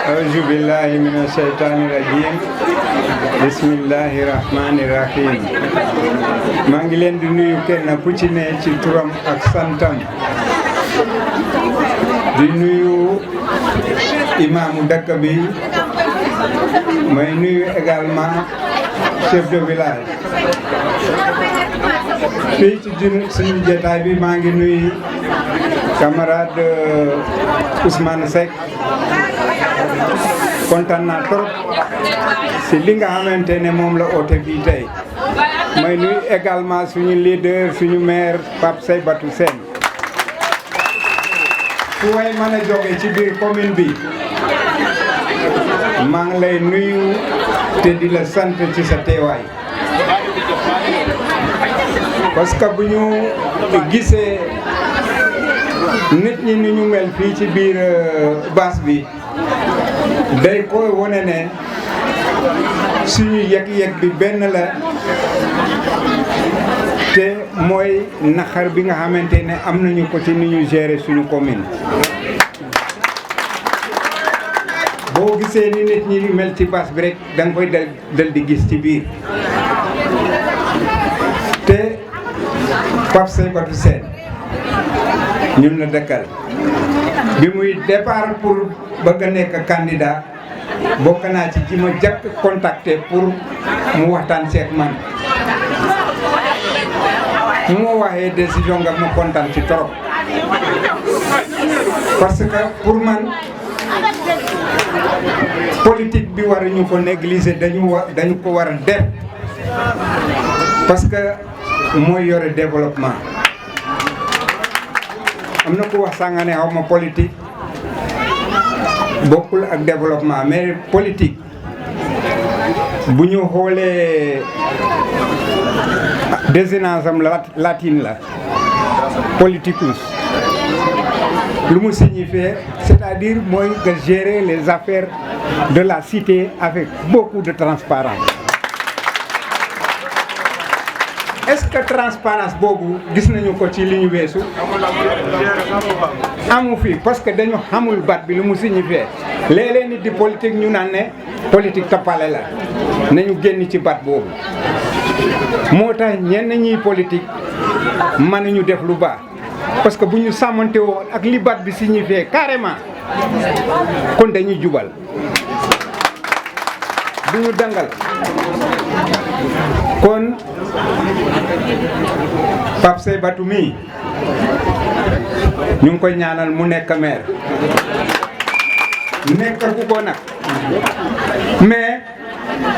أعوذ بالله من الشيطان الرجيم بسم الله الرحمن الرحيم maa ngi leen di nuyu kenn ku ci ne ci turam ak santam di nuyu imaamu dëkk bi may nuyu également chef de village fii ci suñu jotaay bi maa ngi nuyu camarade Ousmane Seck kontaan naa trop si li nga xamante ne moom la oote fii tey may nuyu également suñu leader suñu maire Pape Seybatou Sène fu way mën a jóge ci biir commune bi maa ngi lay nuyu te di la sant ci sa teewaay parce que bu ñu gisee nit ñi ni ñu mel fii ci biir base bi day koy wone ne suñu yëg-yëg bi benn la te mooy naxar bi nga xamante ne am nañu ko ci ni ñu gérer suñu commune. boo gisee ni nit ñi mel ci base bi rek da nga koy dal di gis ci biir te Pape Seybatou Sène ñun la dëkkal bi muy départ pour bëgg a nekk candidat bokk naa ci ji ma jàkk contacté pour mu waxtaan seeg man mu ma waxee décision nga ma kontaan ci trop parce que pour man politique bi waruñu ko négliger dañu ko war a def parce que mooy yore développement am na ku wax sànga ne xaw ma politique bokkul ak développement mais politique bu ñu xoolee désinence am latine la politicus lu mu signifie c'est-à-dire mooy nga gérer les affaires de la cité avec beaucoup de transparence. Est-ce que transparence boobu gis nañu ko ci li ñu weesu amu fi parce que dañu xamul baat bi lu mu signifie léeg-léeg nit di politique ñu naan ne politique tappale la nañu génn ci baat boobu moo tax ñenn ñiy politique mënuñu def lu baax parce que bu ñu sàmmante woon ak li baat bi signifie carrément kon dañuy jubal du ñu dangal kon Pape Seybatou mi ñu ngi koy ñaanal mu nekk maire nekk ku ko nag mais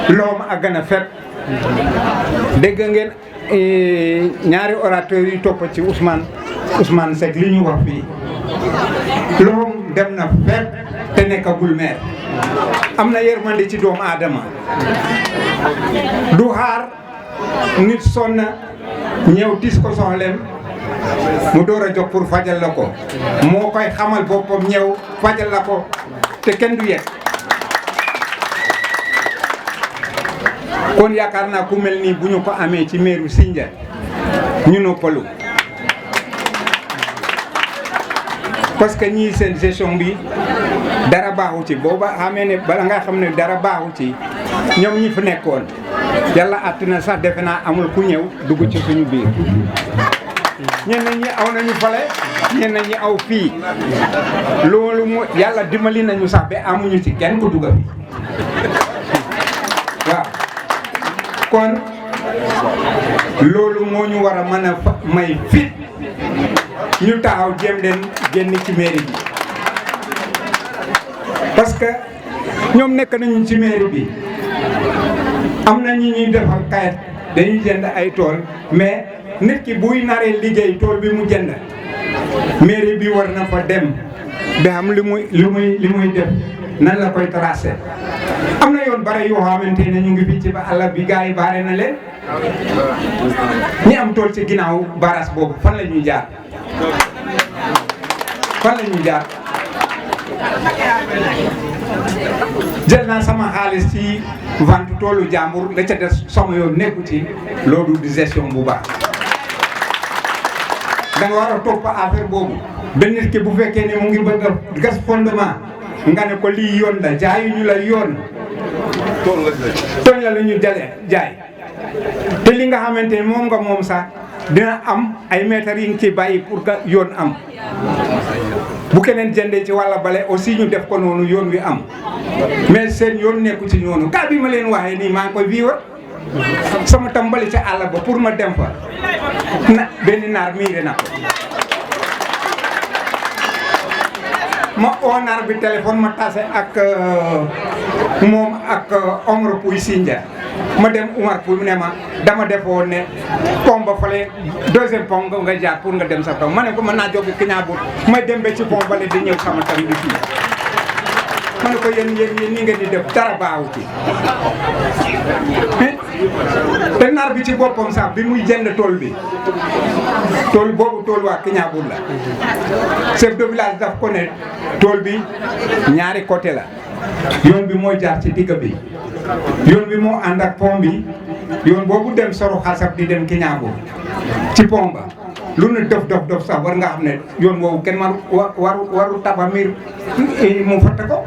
loom a gën a fet dégg ngeen ñaari orateurs yi topp ci Ousmane Seck li ñu wax fii loom dem na fet te nekkagul maire am na yërmande ci doomu aadama du xaar nit sonn ñëw tis ko soxlem mu door a jóg pour fajal la ko moo koy xamal boppam ñëw fajal la ko te kenn du yegg kon yaakaar naa ku mel nii bu ñu ko amee ci meeru Sindia ñu noppalu parce que ñii seen gestion bi dara baaxu ci booba xamee ne bala nga xam ne dara baaxu ci ñoom ñi fi nekkoon yàlla àtt na sax defe naa amul ku ñëw dugg ci suñu biir ñenn ñi aw nañu fale ñenn ñi aw fii loolu mu yàlla dimbali nañu sax ba amuñu ci kenn ku dugg fi waaw kon loolu moo ñu war a mën a may fit ñu taxaw jéem leen génn ci mairie bi parce que ñoom nekk nañu ci mairie bi am na ñi ñuy defal kayit dañuy jënd ay tool mais nit ki buy naree liggéey tool bi mu jënd mairie bi war na fa dem ba xam li muy def nan la koy tracé am na yoon bare yoo xamante ne ñu ngi fi ci ba àll bi gars yi baare na leen ñi am tool ci ginnaaw baras boobu fan la ñuy jaar jël naa sama xaalis ci vente toolu jàmbur la ca des sama yoon nekku ci loolu di gestion bu baax da nga war a topp affaire boobu ba nit ki bu fekkee ne mu ngi bëgg a gas fondement nga ne ko lii yoon la jaayuñu la yoon tooñ la lu ñu jaay te li nga xamante ne moom nga moom sax dina am ay mètres yi nga ci bàyyi pour que yoon am bu keneen jëndee ci wàlla bale aussi ñu def ko noonu yoon wi am mais seen yoon nekku ci noonu kaa bi ma leen waxee nii maa ngi koy vivre sama tambali ca àll ba pour ma dem fa na benn naar miire na ko ma oo naar bi téléphone ma tase ak moom ak Omar Pouy Sindia ma dem Umar Pouy mu ne ma dama defoon ne pont ba fale deuxième pont nga jaar pour nga dem sa taw ma ne ko mën naa jóge Kiñaabour may dem ba ci pont bale di ñëw sama tam bi fii ma ne ko yéen ni ngeen di def dara baawu ci te naar bi ci boppam sax bi muy jënd tool bi tool boobu tool waa Kiñaabour la chef de village daf ko ne tool bi ñaari côté la yoon bi mooy jaar ci digg bi yoon bi moo ànd ak pont bi yoon boobu dem Soro Xasab di dem Kiñaabour ci pont ba lu ne dof sax war nga xam ne yoon woowu kenn waru taba miir mu fatt ko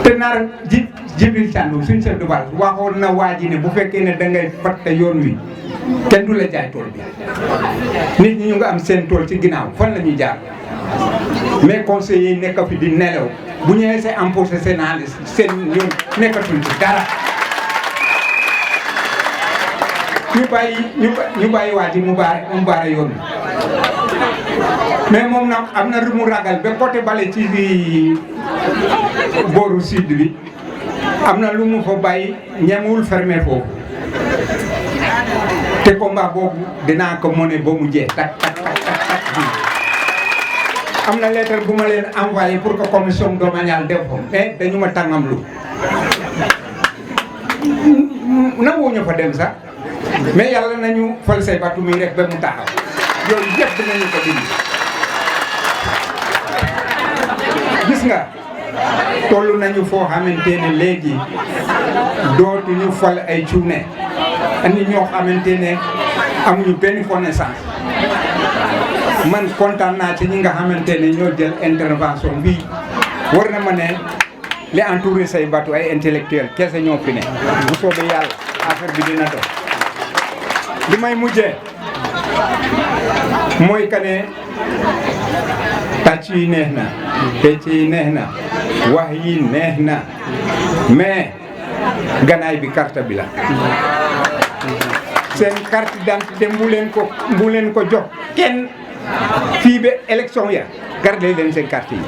te naar Jibril Thiandoum suñ chef de village waxoon na waa ji ne bu fekkee ne da ngay fatt yoon wi kenn du la jaay tool bi nit ñi ñu nga am seen tool ci ginnaaw fan la ñuy jaar mais conseillers yi nekk fi di nelaw bu ñëwee see empoché seen xaalis seen yoon nekkatul ci dara ñu bàyyi waa ji mu baare yoon mais moom nag am na lu mu ragal ba côté bale ci booru sud bi am na lu mu fa bàyyi ñemewul fermé foofu te combat boobu dinaa ko mëne ba mu jeex tak am na lettre bu ma leen envoyé pour que commission domaniale def ko mais dañu ma tàngam lu nanguwuñu fa dem sax mais yàlla nañu fal say batu mi rek ba mu taxaw yooyu yëpp dinañu ko dindi gis nga toll nañu foo xamante ne léegi dootuñu fal ay cuune andi ñoo xamante ne amuñu benn connaissance man kontaan naa ci ñi nga xamante ne ñoo jël intervention bi war na ma ne li entouré say batu ay intellectuel kese ñoo fi ne bu soobee yàlla affaire bi dina dox li may mujjee mooy que ne tàcc yi neex na fecc yi neex na wax yi neex na mais ganaay bi carte bi la seen carte d'identité bu leen ko jox kenn fii ba élection ya garder leen seen carte yi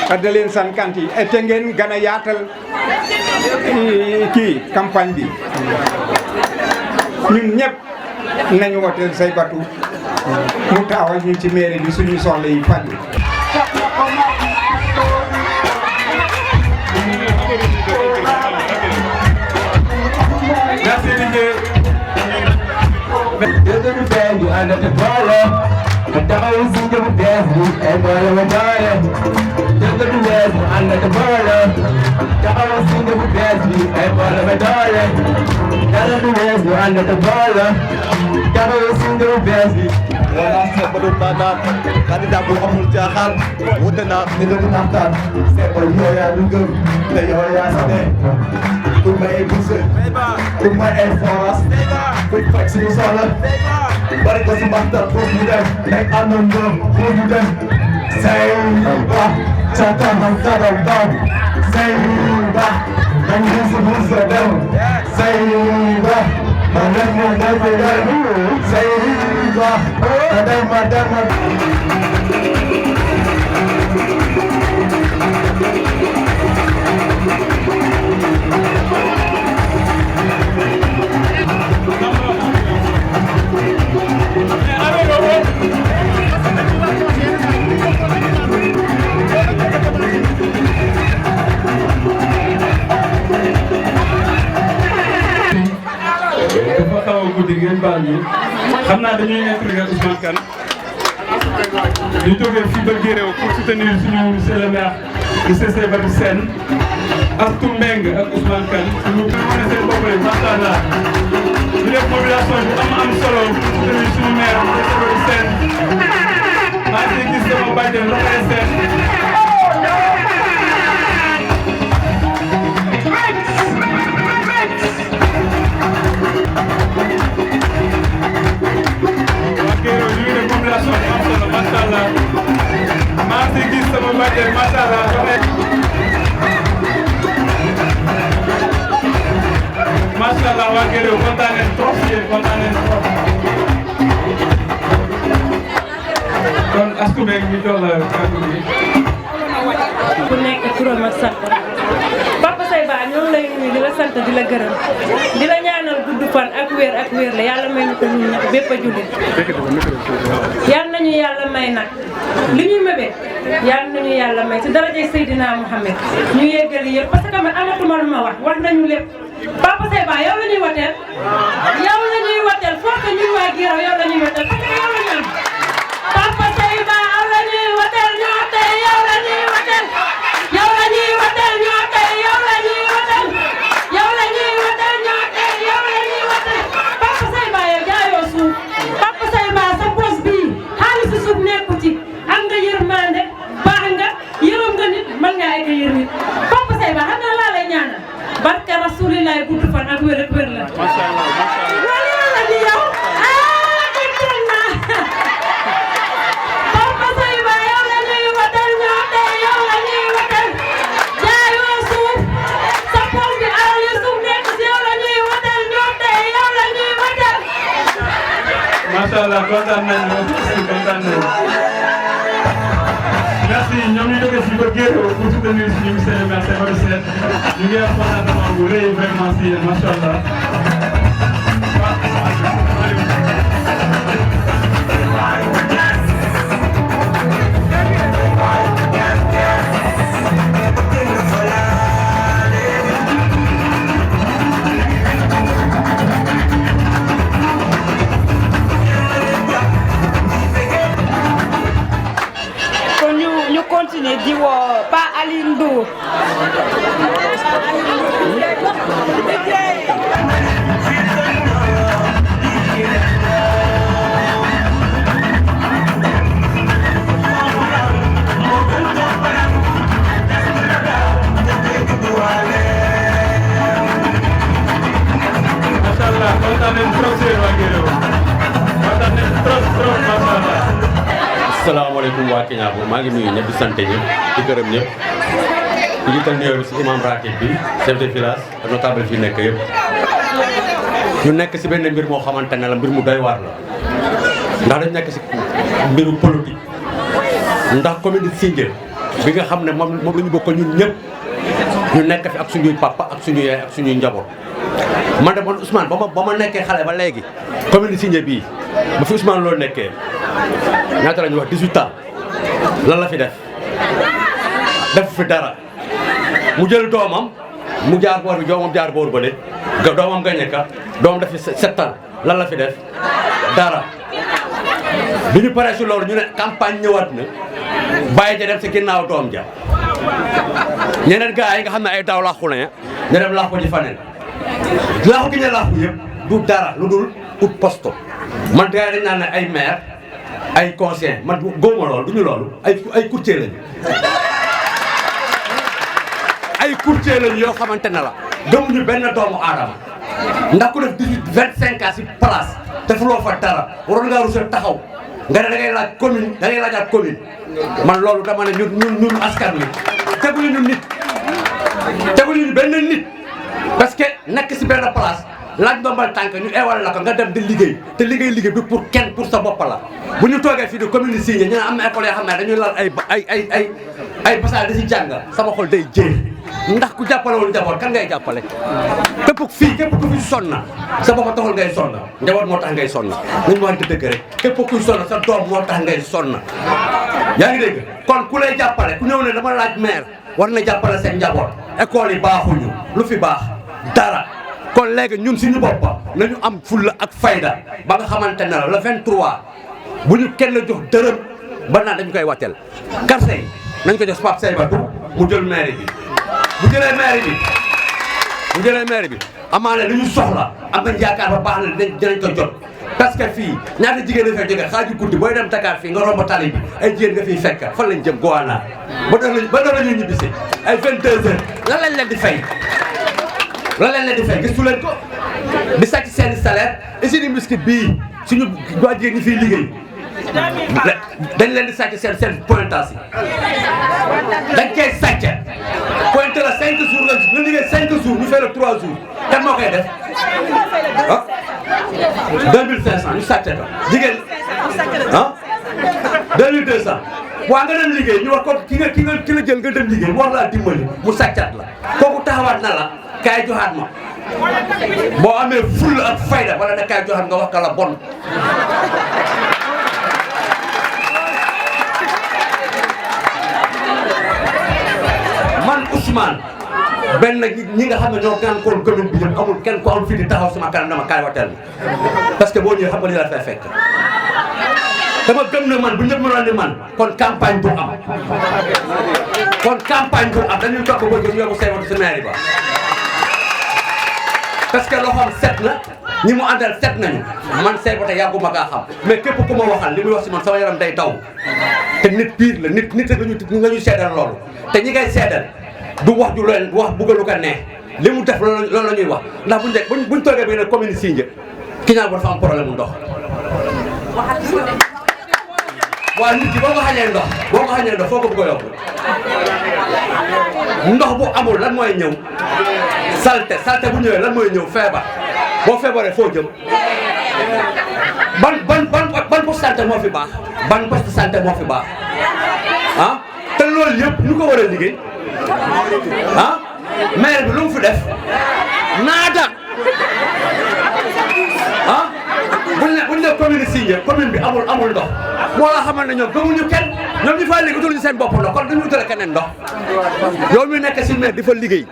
garder leen seen carte yi te ngeen gën a yaatal kii campagne bi ñun ñëpp nañu woteel say batu mu taawal ñu ci mairie bi suñu soxla yi faju merci liggéey dëgg feeñ bu ànd ak boole ma taxaw si jëmu bees bi ay boole ma boole dëgg wees bu ànd ak boole taxaw si jëmu bees bi ay boole ma doole dëgg wees bu ànd ak boole taxaw si jëmu bees bi wala seet ba doon naanaan candidat bu amul caaxaan wute naa ni doon naxtaan seet ba yow yaa du gëm te yow yaa si ne pour may bourse pour may informace pour fekk suñu soxla bari ko si mbaxtal pour ñu dem nekk àndandoo pour ñu dem say ba ca kanam kanam daw say ba dañ si bourse dem say ba ma def ma def say ba ma def ma dafa xaw a guddi ngeen baal ñu xam naa dañuy introduire Ousmane Kane ñu jógee fii ba Guéréo pour soutenir suñu monsieur le maire monsieur Seybatu Sène Astou Mbengue ak Ousmane Kane suñu wane seen bopp rek macha allah ñu def mobilisation bu am solo pour soutenir suñu maire bàjjen macha allah macha allah waa Guéréo kontaan nañ trop si yéen kontaan nañ trop. kon Astou Mbengue ñu jox la kàddu gi. ku nekk turam ak sant Papa Seyba ñoo ngi lay nuyu di la sant di la gërëm di la ñaanal gudd fan ak wér la yàlla may ñu ko ñun ñëpp bépp a jullit yal nañu yàlla may nag li ñuy mébee yal nañu yàlla may si darajay Seydina Mouhamed ñu yeggali yëpp parce que man amatuma lu ma wax nañu lépp Papa Seyba yow la ñuy wateel foo ko ñun waa Guéréo yow la ñuy wateel parce que yow la ñu am Papa Seyba yow la ñuy wateel ñoo tey yow la ñuy wateel yow la ñuy wateel ñoo tey yow la ñuy wateel yow la ñuy wateel ñoo tey yow la ñuy wateel Papa Seyba yow jaayoo suuf Papa Seyba sa bos bii xaalisu suuf nekku ci am nga yërmande baax nga yërëm nga nit mën ngaa egg yër nit Papa Seyba xam nga laa lay ñaanal barke rasulilaay gudd fan ak wér la. macha allah macha allah. wala yàlla di yow dégg naa Papa Seyba yow la ñuy wateel ñoo tey yow la ñuy wateel jaayoo suuf sa pos bi alal yu suuf nekk si yow la ñuy wateel ñoo tey yow la ñuy wateel. macha allah kontaan nañu kontaan nañu. merci ñoom ñu jógee fii ba Guéréo pour soutenir suñu monsieur le maire Seyba Sène ñu ngi am contentement bu rëy vraiment si yéen macha allah. ñu continuer di woo Pa Aline Ndour Maşallah, kontaan nañ trop si waa Guéréo kontaan nañ trop maşallah. Asalaamaaleykum waa Kiñaabu maa ngi nuyu ñëpp di sant ñëpp di gërëm ñëpp di jiital nuyoo bi si imam ratib bi chef de village ak notable fi nekk yëpp ñu nekk si benn mbir moo xamante ne la mbir mu doy waar la ndax dañu nekk si mbiru politique ndax commune Sindiél bi nga xam ne moom la ñu bokk ñun ñëpp ñu nekk fi ak suñuy papa ak suñu yaay ak suñuy njaboot man de man Ousmane ba ma nekkee xale ba léegi commune Sindiél bii ba fi Ousmane loo nekkee ñaata la ñu wax 18 ans lan la fi def fi dara mu jël doomam mu jaar boor bi doomam jaar boor bële doomam gañe ka doomam def fi 7 ans lan la fi def dara bi ñu paree si loolu ñu ne campagne ñëwaat na bàyyi ja dem si ginnaaw doom ja ñeneen gars yi nga xam ne ay daaw laaxu lañ ñu dem laaxu ji faneen laaxu gi ñu laaxu yëpp du dara lu dul ut poste man gars yi dañ naan ne ay maire ay conseil man góoma loolu du ñu loolu ay courtier lañu ay courtier lañu yoo xamante ne la gëmuñu benn doomu aadama ndax ku def 18 25 ans si place defuloo fa dara waroon ngaa ruusal taxaw nga ne da ngay laaj commune da ngay laajaat commune man loolu dama ne ñun askan wi teguñu ñu nit teguñu ñu benn nit parce que nekk si benn place laaj ndombal tànk ñu eewal la ko nga dem di liggéey te liggéey bi pour kenn pour sa bopp la bu ñu toogee fii di commune Sindiél ñu ne am na école yoo xam ne dañuy lal ay passage di si jàng sama xol day jéer ndax ku jàppalewul njaboot kan ngay jàppale képp ku fi sonna sa bopp taxul ngay sonna njaboot moo tax ngay sonna nañu waxante dëgg rek képp kuy sonna sa doom moo tax ngay sonna yaa ngi dégg kon ku lay jàppale ku ñëw ne dama laaj maire war na jàppale seen njaboot école yi baaxuñu lu fi baax dara kon léegi ñun suñu bopp nañu am fulla ak fayda ba nga xamante ne la le 23 bu ñu kenn jox dërëm ba naan dañu koy watteel quartier yi nañ ko jox Pape Seyba mu jël mairie bi bu jëlee mairie bi amaana li ñu soxla am nañ yaakaar ba baax na dinañ ko jot parce que fii ñaata jigéen la fay jógee xaaju guddi booy dem Dakar fii nga romb tali bi ay jigéen nga fiy fekk fan lañ jëm Goana ba doon la ñuy ñibbisi ay 22 heures lan lañ leen di fay lan lañ leen di fay gisu leen ko di sàcc seen salaire usine biscuit bii suñu waa jigéen ñi fiy liggéey dañ leen di sàcc seen pointage yi dañ koy sàcc pointé la 5 jours nga liggéey 5 jours ñu fay la 3 jours kan moo koy def ah 2500 ñu sàcc ko jigéen ah 2200 waa nga dem liggéey ñu wax ko ki la jël nga dem liggéey mu war laa dimbali mu sàccaat la kooku taxawaat na la kaay joxaat ma boo amee fulla ak fayda wala ne kaay joxaat nga wax ka la bon man Ousmane benn ñi nga xam ne ñoo gàncax commune bi yëpp amul kenn ku am fii di taxaw sama kanam dama kaay wateel parce que boo ñëwee xam nga ni la fay fekk dama gëm ne man bu ñëpp mënoon ni man kon campagne bu am dañuy toog ba ñu yóbbu say woto si mairie ba parce que loxoom set na ñi mu àndal set nañu man say woto yàgguma kaa xam mais képp ku ma waxal li muy wax si man sama yaram day daw te nit pire la nit nga ñu seedal loolu te ñi ngay seedal du wax ju leen wax buggalu ko neex li mu def loolu la ñuy wax ndax buñ toogee bi ne commune Sindia Kignangour dafa am problème mu ndox waaw nit ki boo ko xañee ndox foo ko bëgg a yóbbu ndox bu amul lan mooy ñëw salte bu ñëwee lan mooy ñëw feebar boo feebaree foo jëm ban poste santé moo fi baax ah te loolu yëpp ñu ko war a liggéey ah maire bi lu mu fi def naata ah buñ ne commune Sindia commune bi amul ndox moo la xamal ne ñoom gëmuñu kenn ñoom ñu fa liggéey utul seen bopp ndox kon duñu utale keneen ndox yow mi nekk si maire di fa liggéey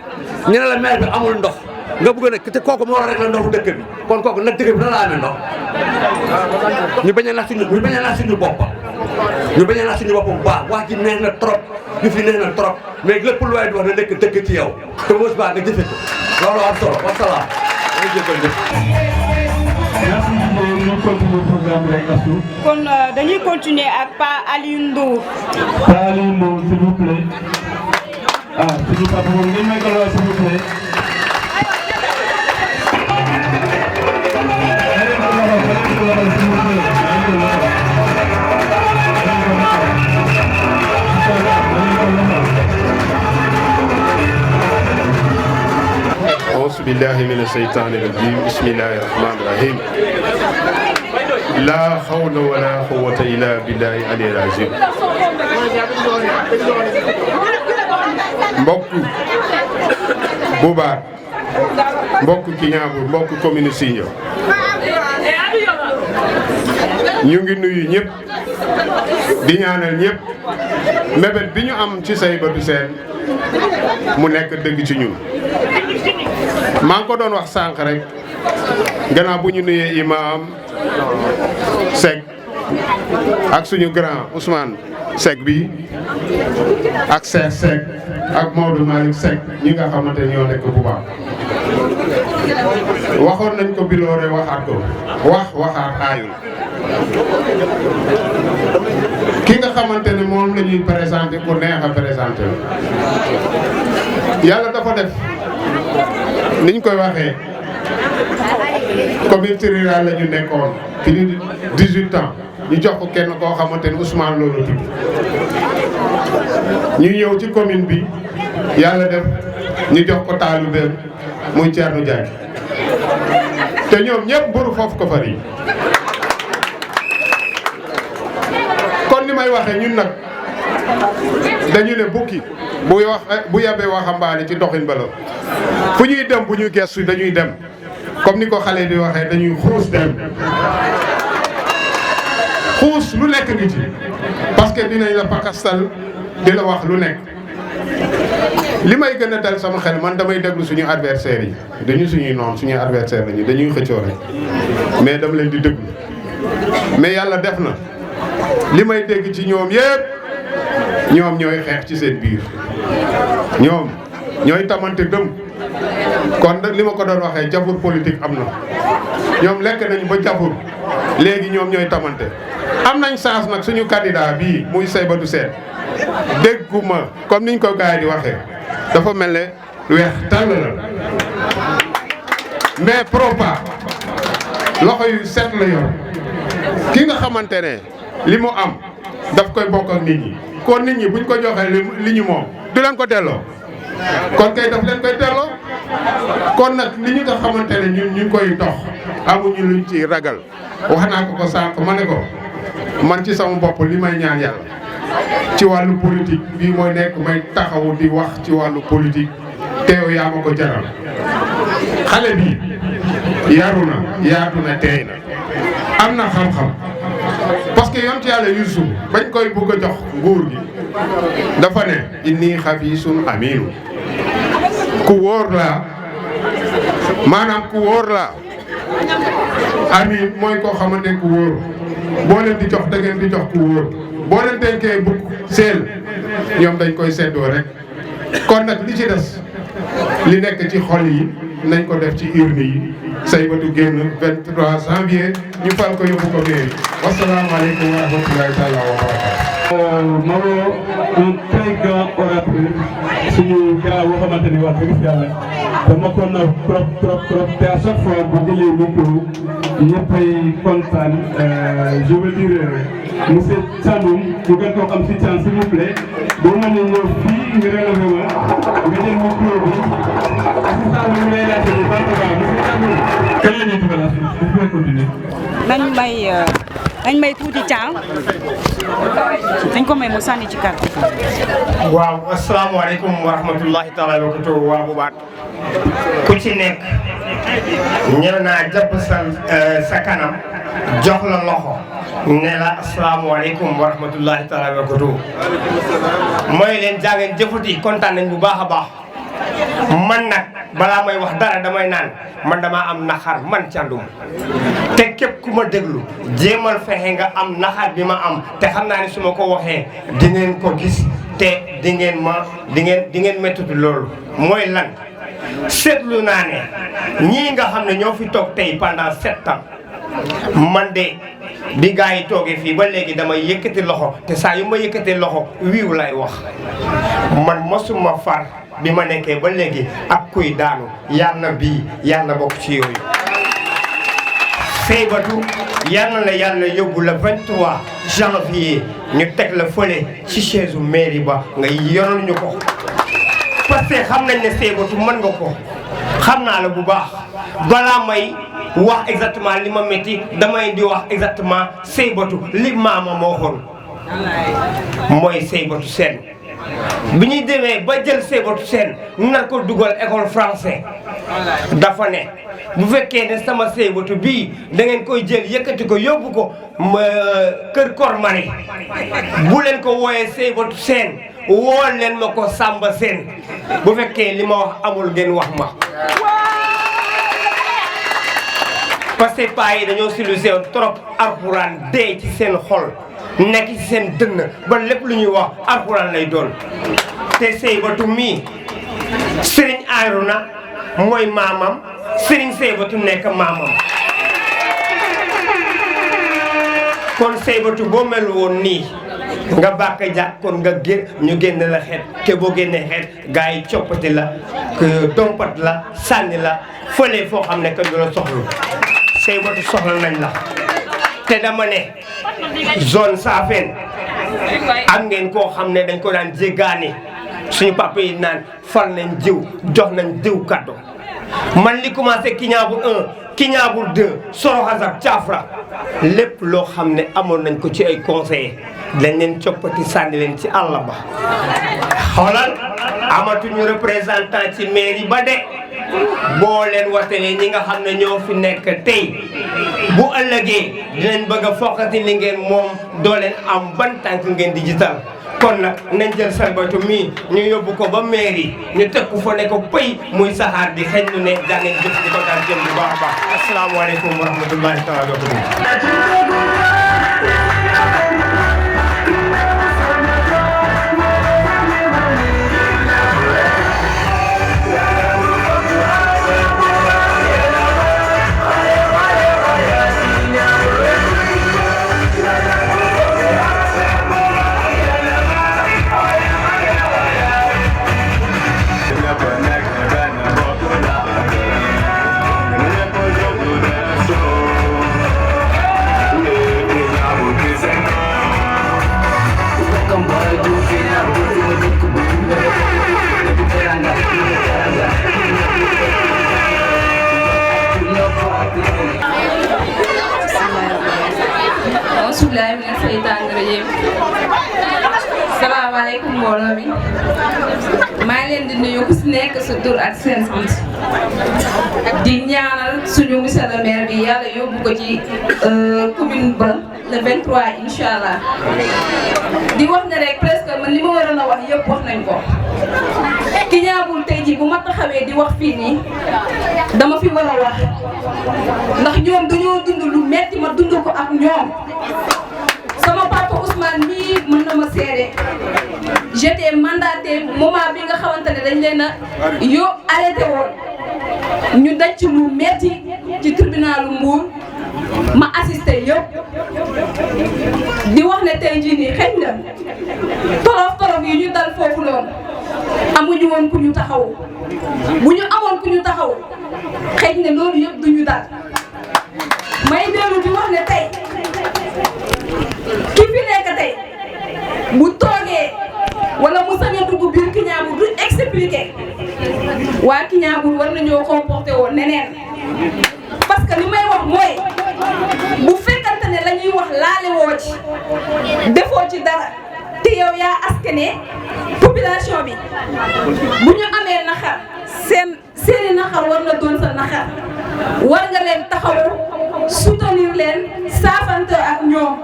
ñu ne la maire bi amul ndox nga bëgg a nekk te kooku moo war a rek la ndoxu dëkk bi kon kooku nag dëkk bi nan la amee ndox ñu bañ a nax suñu bopp bu baax wax ji neex na trop ñu fi neex na trop mais lépp lu waay di wax na nekk dëkk ci yow te mos baa nga jëfe ko loolu am solo wasalaam kon dañuy continuer ak Pa Aliou Ndour. Pa Aliou Ndour s'il vous plaît. Ah, suñu papa moom ngeen may ko lool s'il vous plaît. أعوذ بالله من الشيطان الرجيم بسم الله الرحمن الرحيم لا حول ولا قوة إلا بالله العلي العظيم mbokk Boubar mbokk Kignangour mbokk commune Sindia ñu ngi nuyu ñëpp di ñaanal ñëpp mébét bi ñu am ci Saybatu Sène mu nekk dëgg ci ñun maa ngi ko doon wax sànq rek gannaaw bu ñu nuyee imam Seck ak suñu grand Ousmane Seck bi ak Cheikh Seck ak Maodo Malick Seck ñi nga xamante ñoo nekk bu baax waxoon nañ ko biloore waxaat ko waxaat aayul ki nga xamante ne moom la ñuy présenté ku neex a présenté yàlla dafa def niñ koy waxee communauté rurale la ñu nekkoon plus de 18 ans ñu jox ko kenn koo xamante ne Ousmane loolu tudd ñu ñëw ci commune bi yàlla def ñu jox ko taalibeem muy Thierno Diagne te ñoom ñëpp bëru foofu ko fari kon ni may waxee ñun nag dañu ne bukki bu yabee waxambaane ci doxin bala fu ñuy dem bu ñu gestu dañuy dem comme ni ko xale di waxee dañuy xuus dem xuus lu nekk ngi ci parce que dinañ la pakastal di la wax lu nekk li may gën a dal sama xel man damay déglu suñu adversaires yi dañu suñuy noon suñuy adversaire lañu dañuy xëccoo rek mais dama leen di déglu mais yàlla def na li may dégg ci ñoom yépp ñoom ñooy xeex ci seen biir ñoom ñooy tamante dëm kon nag li ma ko doon waxee jafur politique am na ñoom lekk nañu ba jafur léegi ñoom ñooy tamante am nañ chance nag suñu candidat bii muy Saybatu Sène dégguma comme niñ ko gars yi di waxee dafa mel ne weex tàll la mais propa loxo yu set la yor ki nga xamante ne li mu am daf koy bokk ak nit ñi kon nit ñi buñ ko joxee li ñu moom du leen ko delloo kon kay daf leen koy delloo kon nag li ñu nga xamante ne ñun ñu ngi koy dox amuñu luñ ci ragal wax naa ko sànq ma ne ko man ci sama bopp li may ñaan yàlla ci wàllu politique bii mooy nekk may taxawu di wax ci wàllu politique teew yaa ma ko jaral xale bi yaru na yaatu na teey na am na xam-xam parce que yonent yàlla Yuusuf bañ koy bëgg a jox nguur gi dafa ne inni xabiisun amiinu ku wóor laa maanaam ku wóor laa amiin mooy koo xamante ku wóor boo leen di jox da ngeen di jox ku wóor boo leen dénkee bugg seel ñoom dañ koy seddoo rek kon nag li ci des li nekk ci xol yi nañ ko def ci urne yi Saybatu génn 23 janvier ñu fal ko yóbbu ko mairie wasalaamaaleykum wa rahmatulahi taala wa barakatu Maro un très grand orateur suñu grand boo xamante ni wax dëgg yàlla dama ko naw trop te à chaque fois bu jëlee micro ñëppay kontaan je veux dire monsieur Thiandoum ñu gën koo xam si Thian s'il vous plaît boo mën a ñëw fii nga relevé ma nga jël micro bi assistant bi mu lay laajte bu baax a baax monsieur Thiandoum kan la ñuy dugal affaire vous pouvez continuer. nañ may tuuti Thian dañ ko may mu sànni ci kàddu. waaw asalaamaaleykum wa rahmatullahi taala wa barakatuh waa bu baat ku ci nekk ñëw naa jàpp sa kanam jox la loxo ne la asalaamaaleykum wa rahmatullahi taala wa barakatuh mooy leen jàngeen jëfati kontaan nañ bu baax a baax man nag balaa may wax dara damay naan man damaa am naxar man Thiandoum te képp ku ma déglu jéemal fexe nga am naxar bi ma am te xam naa ne su ma ko waxee di ngeen ko gis te di ngeen méttitu loolu mooy lan seetlu naa ne ñii nga xam ne ñoo fi toog tey pendant 7 ans man de bi gars yi toogee fii ba léegi damay yëkkati loxo te saa yu ma yëkkatee loxo wiiw lay wax man mosuma far bi ma nekkee ba léegi ak kuy daanu yal na bii yal na bokk ci yooyu Saybatu yal na la yàlla yóbbu le 23 janvier ñu teg la fële ci chaise mairie ba nga yoral ñu ko parce que xam nañ ne Saybatu mën nga ko xam naa la bu baax balaa may wax exactement li ma métti damay di wax exactement Saybatu li maama moo xoon mooy Saybatu Sène bi ñuy demee ba jël Saybatu Sène nar ko dugal école français dafa ne bu fekkee ne sama Saybatu bii da ngeen koy jël yëkkati ko yóbbu ko kër Kor Mari bu leen ko wooyee Saybatu Sène woo leen ma ko Samba Sène bu fekkee li ma wax amul ngeen wax ma parce que paa yi dañoo silusé trop alxuraan dee ci seen xol nekk ci seen dënn ba lépp lu ñuy wax alxuraan lay doon te Saybatu mii Serigne Arouna mooy maamam Serigne Saybatu nekk maamam kon Saybatu boo mel woon nii nga bàkk jàpp kon nga ñu génn la xeet te boo génnee xeet gars yi coppati la dompat la sànni la fële foo xam ne que du la soxlu Saybatu soxla nañ la te dama ne zone Saafeen am ngeen koo xam ne dañ ko daan jéggaani suñu papa yi naan fal nañ jiw jox nañ jiw kaddu man li commencé Kiñaabu 1 Kiñaabu 2 Soroxasab Caafra lépp loo xam ne amoon nañ ko ci ay conseillers dañ leen coppati sànni leen ci àll ba xoolal amatuñu représentant ci mairie ba de boo leen watalee ñi nga xam ne ñoo fi nekk tey bu ëllëgee dinañ bëgg a foqati li ngeen moom doo leen am ban tànk ngeen di jiital kon nag nañ jël Saybatu mii ñu yóbbu ko ba mairie ñu teg ko fa ne ko pëy muy saxaar di xëy ñu ne jàngeen jëf di ko daal jëm bu baax a baax asalaamaaleykum wa rahmatullahi taala wa barakatuh rahmaani rahiim. Salaamaaleykum mbooloo mi. maa ngi leen di nuyu ku si nekk sa tur ak seen sant. di ñaanal suñu monsieur le maire bi yàlla yóbbu ko ci commune ba le 23 incha allah. di wax ne rek presque man li ma waroon a wax yëpp wax nañ ko. ki ñaabul tey jii bu ma taxawee di wax fii nii dama fi war a wax ndax ñoom dañoo dund lu metti ma dund ko ak ñoom. sama papa Ousmane mii mën na ma seede j'étais mandaté moment bi nga xamante ne dañ leen a arrêté woon ñu daj ci lu metti ci tribunalu Mbour ma assisté yëpp di wax ne tey jii nii xëy na torof yi ñu dal foofu noonu amuñu woon ku ñu taxaw bu ñu amoon ku ñu taxaw xëy na loolu yëpp duñu dal may dellu di wax ne tey ki fi nekk tey bu toogee wala mu sañ a dugg biir Kignanbour du expliquer waa Kignanbour war nañoo comporté woon neneen parce que li may wax mooy bu fekkante ne la ñuy wax laale woo ci defoo ci dara te yow yaa askane population bi bu ñu amee naxar seeni naxar war na doon sa naxar war nga leen taxawu soutenir leen saafante ak ñoom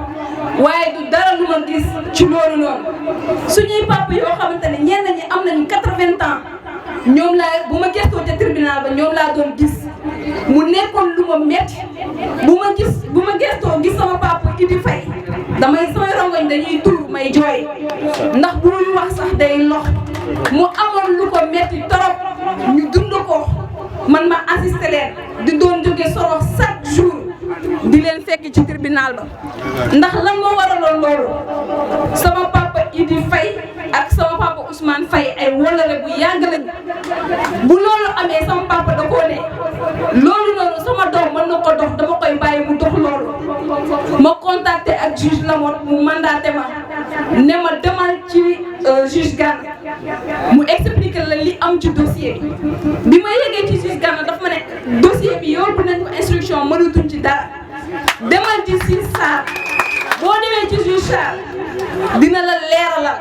waaye du dara lu ma gis ci loolu noonu suñuy papa yoo xamante ne ñenn ñi am nañu 80 ans ñoom laa bu ma gëstoo ca tribunal ba ñoom laa doon gis mu nekkoon lu ma metti bu ma gëstoo gis sama papa Idi Faye damay samay rongoñ dañuy tur may jooy ndax bu muy wax sax day lox mu amoon lu ko metti torop ñu dund ko man ma assisté leen di doon jóge Sorox chaque jour di leen fekk ci tribunal ba ndax lan moo waraloon loolu sama papa Idi Faye ak sama papa Ousmane Faye ay wolare bu yàgg lañ bu loolu amee sama papa da koo ne loolu noonu sama doom mën na ko dox dama koy bàyyi mu dox loolu ma contacté ak juge Lamotte mu mandaté ma ne ma demal ci juge Gana mu expliqué la li am ci dossier bi ma yëgee ci juge Gana daf ma ne dossier bi yóbbu nañ ko instruction mënatuñ ci dara demal ci juge Sarr boo demee ci juge Sarr dina la leeralal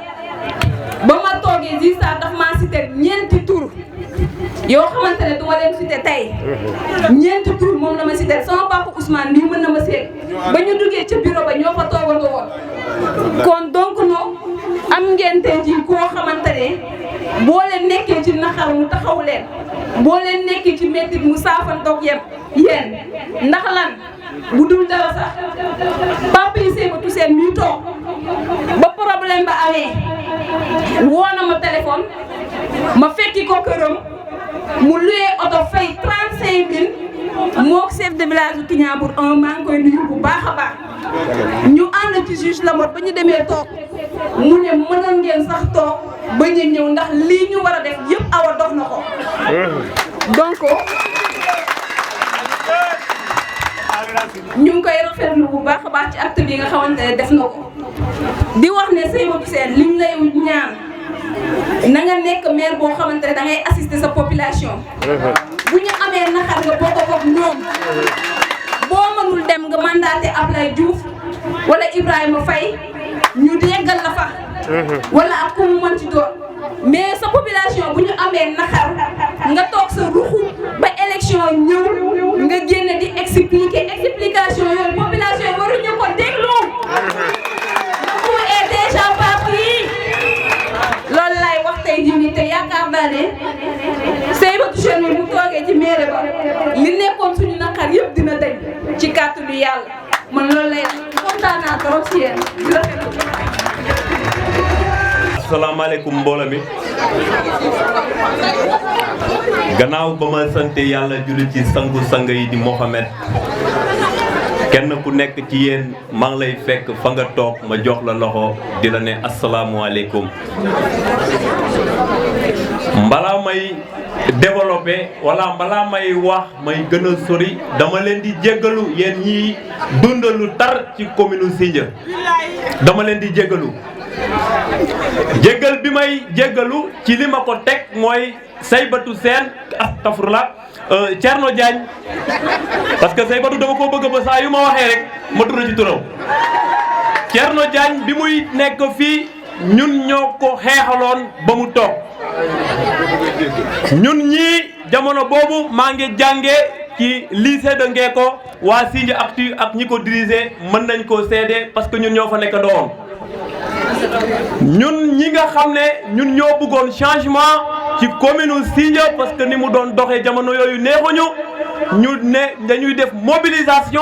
ba ma toogee juge Sarr daf maa cité ñeenti tur yoo xamante ne du ma leen cité tey ñeenti tur moom la ma cité sama papa Ousmane nii mën na ma seet ba ñu duggee ca bureau ba ñoo fa toogandoo woon kon donc non am ngeen tey jii koo xamante ne boo leen nekkee ci naxar mu taxaw leen boo leen nekkee ci méttit mu saafantoog yéen ndax lan bu dul dara sax papa yi Seybatu Seen mii toog ba problème ba amee woo na ma téléphone ma fekki ko këram mu luyee oto fay 35000 mook chef de village bu Kignanbour 1 maa ngi koy nuyu bu baax a baax ñu ànd ci juge Lamotte ba ñu demee toog mu ne mënoon ngeen sax toog ba ñu ñëw ndax lii ñu war a def yëpp awa dox na ko donc ñu ngi koy rafetlu bu baax a baax ci acte bi nga xamante ne def na ko di wax ne Seybatu Seen liñ lay ñaan na nga nekk maire boo xamante ne da ngay assister sa population bu ñu amee naxar nga bokk ak ñoom boo mënul dem nga mandaté Ablaye Diouf wala Ibrahima Faye ñu déggal la fa wala ak ku mu mën ci doon mais sa population bu ñu amee naxar nga toog sa ruxu ba élection ñëw nga génne di explication yooyu population waruñu ko déglu ku est déjà parti loolu lay wax tey jii nii te yaakaar naa ne Seybatu Seen mu toogee ci mairie ba li nekkoon suñu naqar yëpp dina dañ ci kàttanu Yàlla man loolu lay kontaan naa trop ci yéen di rafetlu. asalaamaaleykum mbooloo mi gannaaw ba ma sant yàlla julli ci sangu sang yi di Mohamed kenn ku nekk ci yéen maa ngi lay fekk fa nga toog ma jox la loxo di la ne asalaamualeykum balaa may développé wala balaa may wax may gën a sori dama leen di jéggalu yéen ñiy dundalu tar ci commune Sindia dama leen di jéggalu jéggal bi may jéggalu ci li ma ko teg mooy Seybatu Seen astafurlah Thierno Diagne parce que Seybatu dama ko bëgg ba saa yu ma waxee rek ma tudd ci turam Thierno Diagne bi muy nekk fii ñun ñoo ko xeexaloon ba mu toog ñun ñii jamono boobu maa ngi jànge ci lycée de Ngeko waa Sindia Actu ak ñi ko dirigé mën nañ koo seede parce que ñun ñoo fa nekk ndowoon ñun ñi nga xam ne ñun ñoo bëggoon changement ci commune Sindia parce que ni mu doon doxee jamono yooyu neexuñu ñu ne dañuy def mobilisation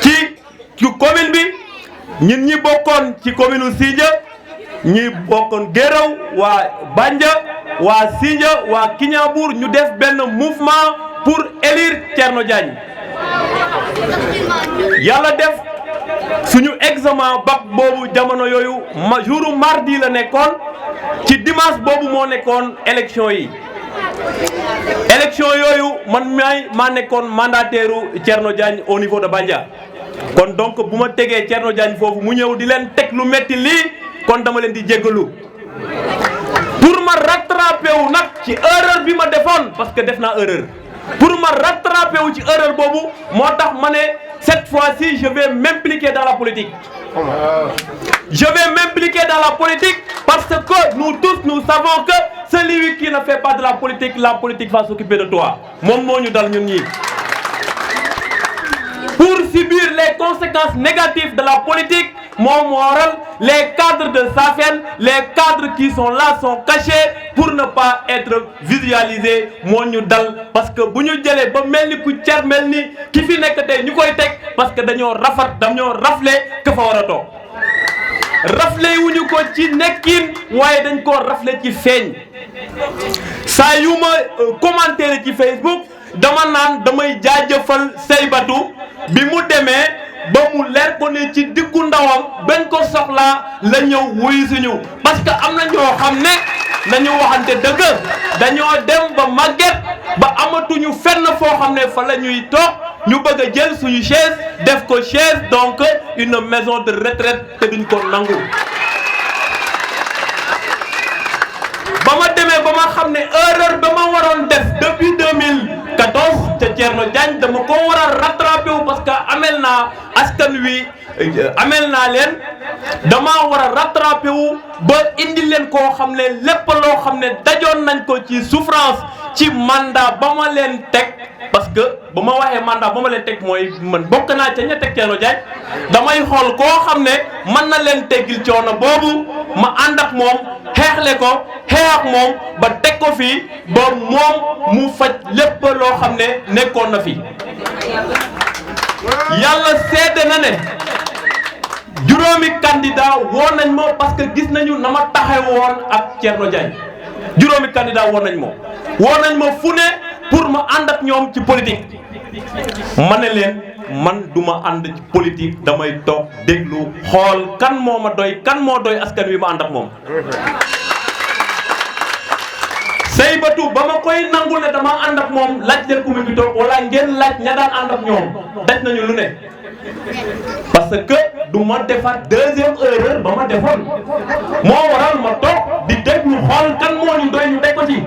ci commune bi ñun ñi bokkoon ci commune Sindia ñi bokkoon Guéréo waa Bandia waa Sindia waa Kignanbour ñu def benn mouvement pour élire Thierno Diagne yàlla def suñu examen bac boobu jamono yooyu jouru mardi la nekkoon ci dimanche boobu moo nekkoon élection yi élection yooyu man maa nekkoon mandataire Thierno Diagne au niveau de Bandia kon donc bu ma tegee Thierno Diagne foofu mu ñëw di leen teg lu metti lii kon dama leen di jéggalu pour ma rattraper wu nag ci erreur bi ma defoon parce que def naa erreur pour ma rattraper wu ci erreur boobu moo tax ma ne cette fois-ci je vais m'impliquer dans la politique. Je vais m'impliquer dans la politique parce que nous tous nous savons que celui qui ne fait pas de la politique va s'occuper de toi. moom moo ñu dal ñun ñii. Pour subir les conséquences négatives de la politique, mon moral, les cadres de Safen, les cadres qui sont là sont cachés pour ne pas être visualisés. Mon ñu dal parce que bu ñu jëlee ba mel ni ku cer mel ni ki fi nekk tey ñu koy teg parce que dañoo rafle ka fa war a toog rafle wuñu ko ci nekkin waaye dañ koo rafle ci feeñ saa yu ma commentaire ci Facebook dama naan damay jaajëfal Seybatou bi mu demee ba mu leer ko ne ci diggu ndawam bañ ko soxlaa la ñëw wuyu suñu parce que am na ñoo xam ne nañu waxante dëgg dañoo dem ba màgget ba amatuñu fenn foo xam ne fa la ñuy toog ñu bëgg a jël suñu chaise def ko chaise donc une maison de retraite te duñ ko nangu. ba ma demee ba ma xam ne erreur ba ma waroon def depuis 2014 ca Thierno Diagne dama ko war a rattrapé wu parce que amel naa askan wi amel naa leen dama war a rattrapé wu ba indi leen koo xam ne lépp loo xam ne dajoon nañ ko ci souffrance ci mandat ba ma leen teg parce que ba ma waxee mandat ba ma leen teg mooy man bokk naa ca ña teg Thierno Diagne damay xool koo xam ne mën na leen teggil coono boobu ma ànd ak moom xeexle ko xeex ak moom ba teg ko fii ba moom mu faj lépp loo xam ne nekkoon na fi yàlla seede na ne juróomi candidat woo nañ ma parce que gis nañu na ma taxe woon ak Thierno Diagne juróomi candidat woo nañ ma fu ne pour ma ànd ak ñoom ci politique ma ne leen man duma ànd ci politique damay toog déglu xool kan moo ma doy kan moo doy askan wi ma ànd ak moom Seybatou ba ma koy nangul ne dama ànd ak moom laaj leen commune bi toog wala ngeen laaj ña daan ànd ak ñoom daj nañu lu ne parce que du ma defaat deuxième erreur ba ma defoon moo waral ma toog di déglu xool kan moo ñu doy ñu teg ko ci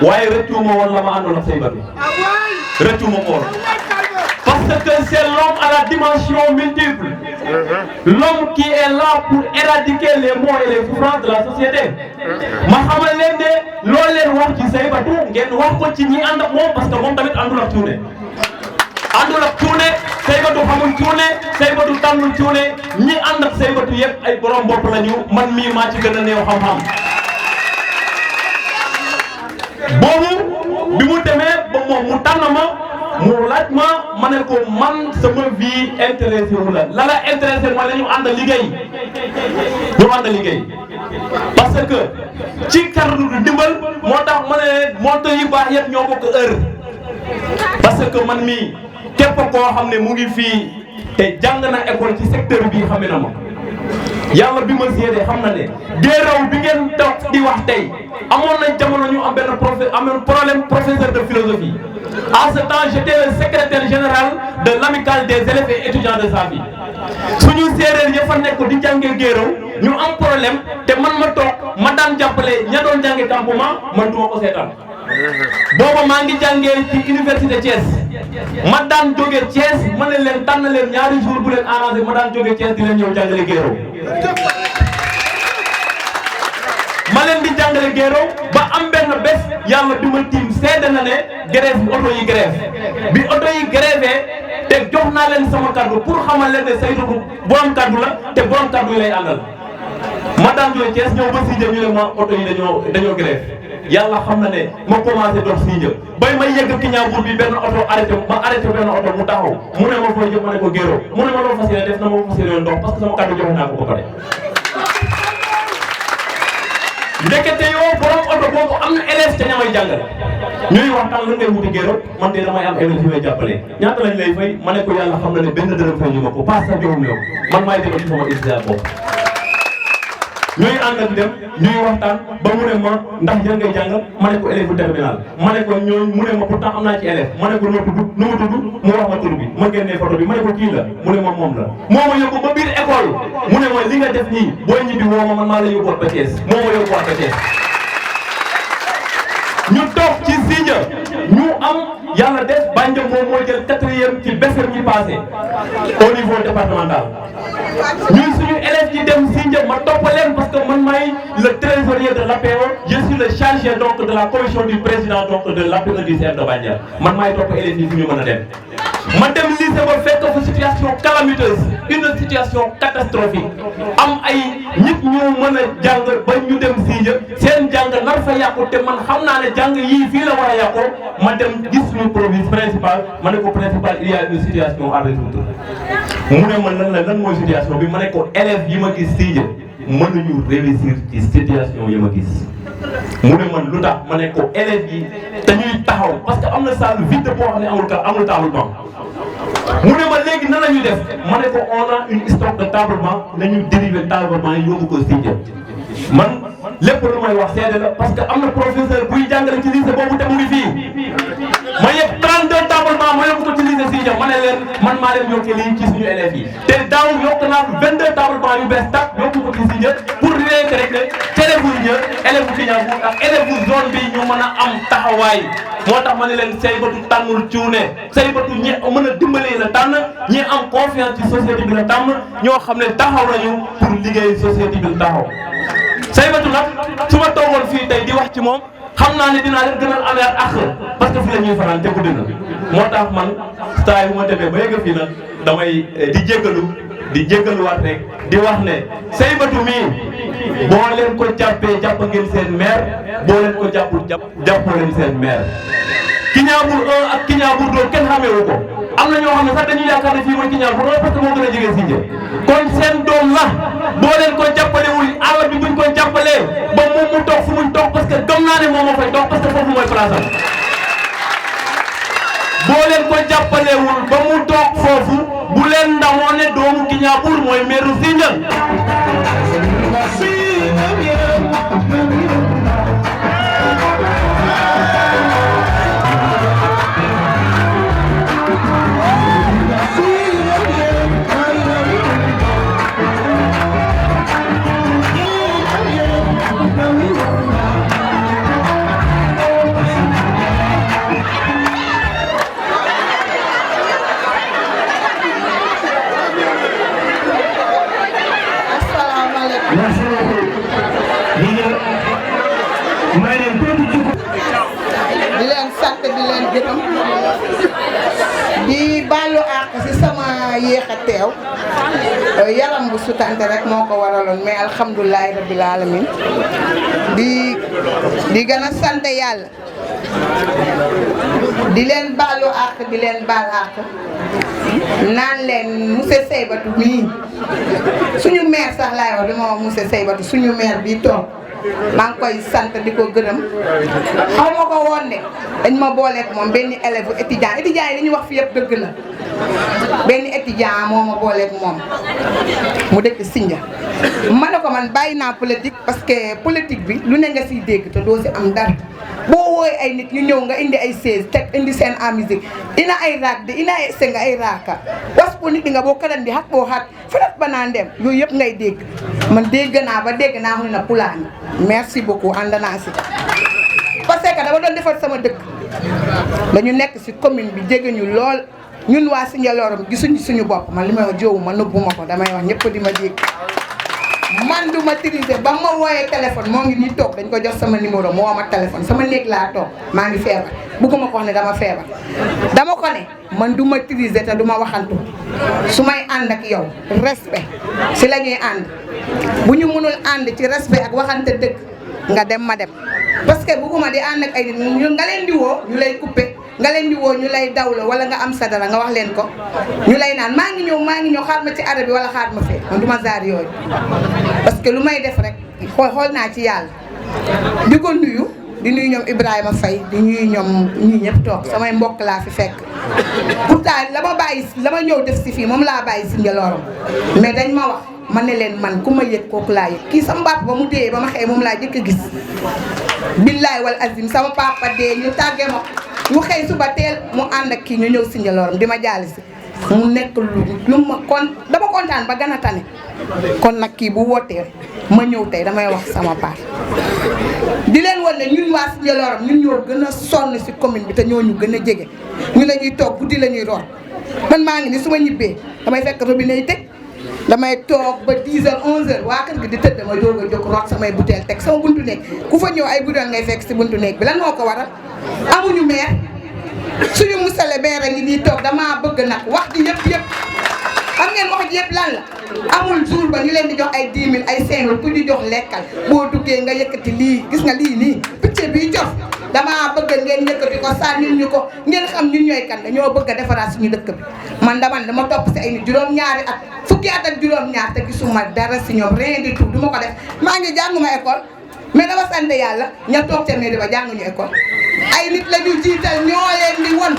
waaye rëccu ma woon la ma àndoon ak Seybatou rëccu ma ko woon parce que c'est l'homme à la dimension multiple l'homme qui est là pour éradiquer les maux et les souffrances de la société ma xamal leen ne loolu leen wax ci Seybatou ngeen wax ko ci ñi ànd ak moom parce que moom tamit àndul ak cuune àndul ak cuune Seybatou xamul cuune Seybatou tànnul cuune ñi ànd ak Seybatou yëpp ay borom bopp lañu man mii maa ci gën a néew xam-xam boobu bi mu demee ba moom mu tànn ma mu laaj ma ne ko man sama vie intéressé wu la la intéressé mooy la ñu ànd liggéey parce que ci cadre du dimbal moo tax ma ne monto yu baax yëpp ñoo bokk heure parce que man mii képp koo xam ne mu ngi fii te jàng na école ci secteur bii xam na ma yàlla bi ma seedee xam na ne Guéréo bi ngeen toog di wax tey amoon nañ jamono ñu am benn problème professeur de philosophie en ce temps j'étais le secrétaire général de l'amicale des élèves et étudiants de Safi suñu séeréer ya fa nekk di jàngee Guéréo ñu am problème te man ma toog ma daan jàppale ña doon jànge campement man duma ko seetaan booba maa ngi jàngee ci université Thiès ma daan jóge Thiès ma ne leen tànn leen ñaari jour bu leen arrangé ma daan jóge Thiès di leen ñëw jàngale Guéréo ma leen di jàngale Guéréo ba am benn bés yàlla bi ma tiim seede na ne grève bi oto yi grève bi oto yi grève te jox naa leen sama kaddu pour xamal leen ne Seydou borom kaddu la te borom kaddu yi lay àndal ma daan jóge Thiès ñëw ba Sindia ñu ne ma oto yi dañoo grève yàlla xam na ne ma commencé dox Sindia bay may yegg Kignanbour bi benn oto arrêté ma arrêté benn oto mu taxaw mu ne ma fooy jëm ma ne ko Guéréo mu ne ma loo fas yéene def na ma fas yéene ndox parce que sama kaddu joxe naa ko ba pare ndekete yoo borom oto boobu am na élève ca ñamay jàngal ñuy waxtaan lan ngay wuti Guéréo man de damay am élève yu may jàppale ñaata lañ lay fay ma ne ko yàlla xam na ne benn dërëm fay ñu ma ko pas sa joxum yow man maay demal ci sama ISRA bopp ñuy ànd ak dem ñuy waxtaan ba mu ne ma ndax jël ngay jàngal ma ne ko élève bu terminal ma ne ko ñooñu mu ne ma pourtant am naa ci élève ma ne ko noo tudd nu mu tudd mu wax ma tur bi ma génnee photo bi ma ne ko kii la mu ne ma moom la moo ma yóbbu ba biir école mu ne ma li nga def nii booy ñibbi woo ma man maa la yóbbuwaat ba Thiès moo ma yóbbuwaat ba Thiès ñu toog ci Sindia ñu am yàlla def Bandia moom moo jël 4e ci BFEM ñi passé au niveau départemental ñun suñu élèves yi dem Sindia ma topp leen parce que man maay le trésorier de l'APO je suis le chargé donc de la commission du président donc de l'APO du CM de Bandia man maay topp élèves yi fu ñu mën a dem ma dem lycée ba fekk fa situation calamiteuse une situation catastrophique am ay nit ñu mën a jàng ba ñu dem Sindia seen jàng nar fa yàqu te man xam naa ne jàng yii fii la war a yàqu ma dem gis suñu proviseur principal ma ne ko principal il y a une situation à résoudre mu ne ma lan mooy situation bi ma ne ko élèves yi ma gis Sindia mënuñu réussir ci situation yi ma gis mu ne man lu tax ma ne ko élèves yi te ñuy taxaw parce que am na salle vide boo xam ne amul table banc mu ne ma léegi nan la ñuy def ma ne ko on a une stock de table banc nañu dériver table banc yi yóbbu ko Sindia man lépp lu may wax seede la parce que am na professeur buy jàngale ci lycée boobu te mu ngi fii ma yegg 32 table banc ma yóbbu ko ci lycée Sindia ma ne leen man maa leen yokkee lii ci suñu élèves yi te daaw yokk naa 22 table banc yu bees tàq yóbbu ko ci Sindia pour réer rek ne élève bu Sindia élève bu Kignanbour ak élève bu zone bi ñu mën a am taxawaay moo tax ma ne leen Saybatu tànnul cuune Saybatu ñi mën a dimbalee la tànn ñi am confiance ci société bi la tànn ñoo xam ne taxaw nañu pour liggéey société bi taxaw Saybatu nag su ma toogoon fii tey di wax ci moom xam naa ne dinaa leen gënal ameer ak parce que fi la ñuy fanaan te guddi na moo tax man saa yu ma demee ba yegg fii nag damay di jéggaluwaat rek di wax ne Saybatu mii boo leen ko jàppee jàpp ngeen seen maire boo leen ko jàppul jàppoo leen seen maire Kignanbour 1 ak Kignanbour 2 kenn xameewu ko am na ñoo xam ne sax dañuy yaakaar ne fii mooy Kignanbour 1 parce que moo gën a jege Sindia kon seen doom la boo leen ko jàppalewul àll bi buñ ko jàppalee ba moom mu toog fu muy toog parce que gëm naa ne moom moo fay toog parce que foofu mooy place am boo leen ko jàppalewul ba mu toog foofu bu leen ndamoo ne doomu Kignanbour mooy maire Sindia di leen sant di leen gërëm di baalu àq ci sama yéex a teew yaram bu sutante rek moo ko waraloon mais alhamdulilahi rabbil alamin di gën a sant yàlla di leen baalu àq di leen baal àq naan leen monsieur Saybatu mii suñu maire sax laay wax dama wax monsieur Saybatu suñu maire bi toog maa ngi koy sant di ko gërëm xaw ma ko woon de dañ ma booleeg moom benn élève étudiant yi dañuy wax fi yëpp dëgg la benn étudiant moo ma booleeg moom mu dëkk Sindia ma ne ko man bàyyi naa politique parce que politique bi lu ne nga siy dégg te doo si am dara boo wooy ay nit ñu ñëw nga indi ay chaise teg indi seen en musique ina ay raak de ina ay senga ay raaka was po nit nga boo kadan di xat boo xat fanat ba naan dem yooyu yëpp ngay dégg man dégg naa ba dégg naa xam ne na pulaani merci beaucoup ànd naa si parce que dama doon defar sama dëkk dañu nekk ci commune bi jege ñu lool ñun waa Sindian gisuñu suñu bopp man li may wax jóowu ma nëbbu ma ko damay wax ñëpp di ma dégg man du ma triser ba ma wooyee téléphone moo ngi nii toog dañ ko jox sama numéro mu woo ma téléphone sama néeg laa toog maa ngi feebar bugguma ko wax ne dama feebar dama ko ne man du ma triser te du ma waxantu su may ànd ak yow respect si la ñuy ànd bu ñu mënul ànd ci respect ak waxante dëgg nga dem ma dem parce que bugguma di ànd ak ay nit nga leen di woo ñu lay coupé nga leen di woo ñu lay dawlo wala nga am sa dara nga wax leen ko ñu lay naan maa ngi ñëw xaar ma ci arab bi wala xaar ma fee man du ma zaar yooyu parce que lu may def rek xool naa ci yàlla di ko nuyu di nuyu ñoom Ibrahima Faye di nuyu ñoom ñii ñëpp toog samay mbokk laa fi fekk pourtant la ma ñëw def si fii moom laa bàyyi si Njalorom mais dañ ma wax ma ne leen man ku ma yëg kooku laa yëg kii sama papa ba mu dee ba ma xëy moom laa jëkk a gis billaay wal azim sama papa dee ñu tàggee ma ñu xëy suba teel mu ànd ak kii ñu ñëw si Njalorom di ma jaali si mu nekk lu ma dama kontaan ba gën a tane kon nag kii bu wootee ma ñëw tey damay wax sama part di leen wan ne ñun waa Sindian ñun ñoo gën a sonn si commune bi te ñoo ñu gën a jege ñu la ñuy toog guddi la ñuy root man maa ngi ni su ma ñibbee damay fekk robinet yi tëj damay toog ba 10 heures 11 heures waa kër gi di tëdd ma doog a jóg root samay butéel teg sama buntu néeg ku fa ñëw ay butéel ngay fekk si buntu néeg bi lan moo ko waral amuñu maire suñu musale maire a ngi nii toog damaa bëgg nag wax ji yëpp xam ngeen wax ji yëpp lan la amul jour ba ñu leen di jox ay 10 000 ay 5 000 ku ñu jox lekkal boo duggee nga yëkkati lii gis nga lii nii picc bi jox damaa bëgg ngeen yëkkati ko sànnil ñu ko ngeen xam ñun ñooy kan dañoo bëgg a defaraat suñu dëkk bi man dama topp si ay nit juróom-ñaari at fukki at ak juróom-ñaar te gisuma dara si ñoom rien du tout du ma ko def maa ngi jànguma école mais dama sant yàlla ña toog ca mairie ba jànguñu école ay nit la ñu jiital ñoo leen di won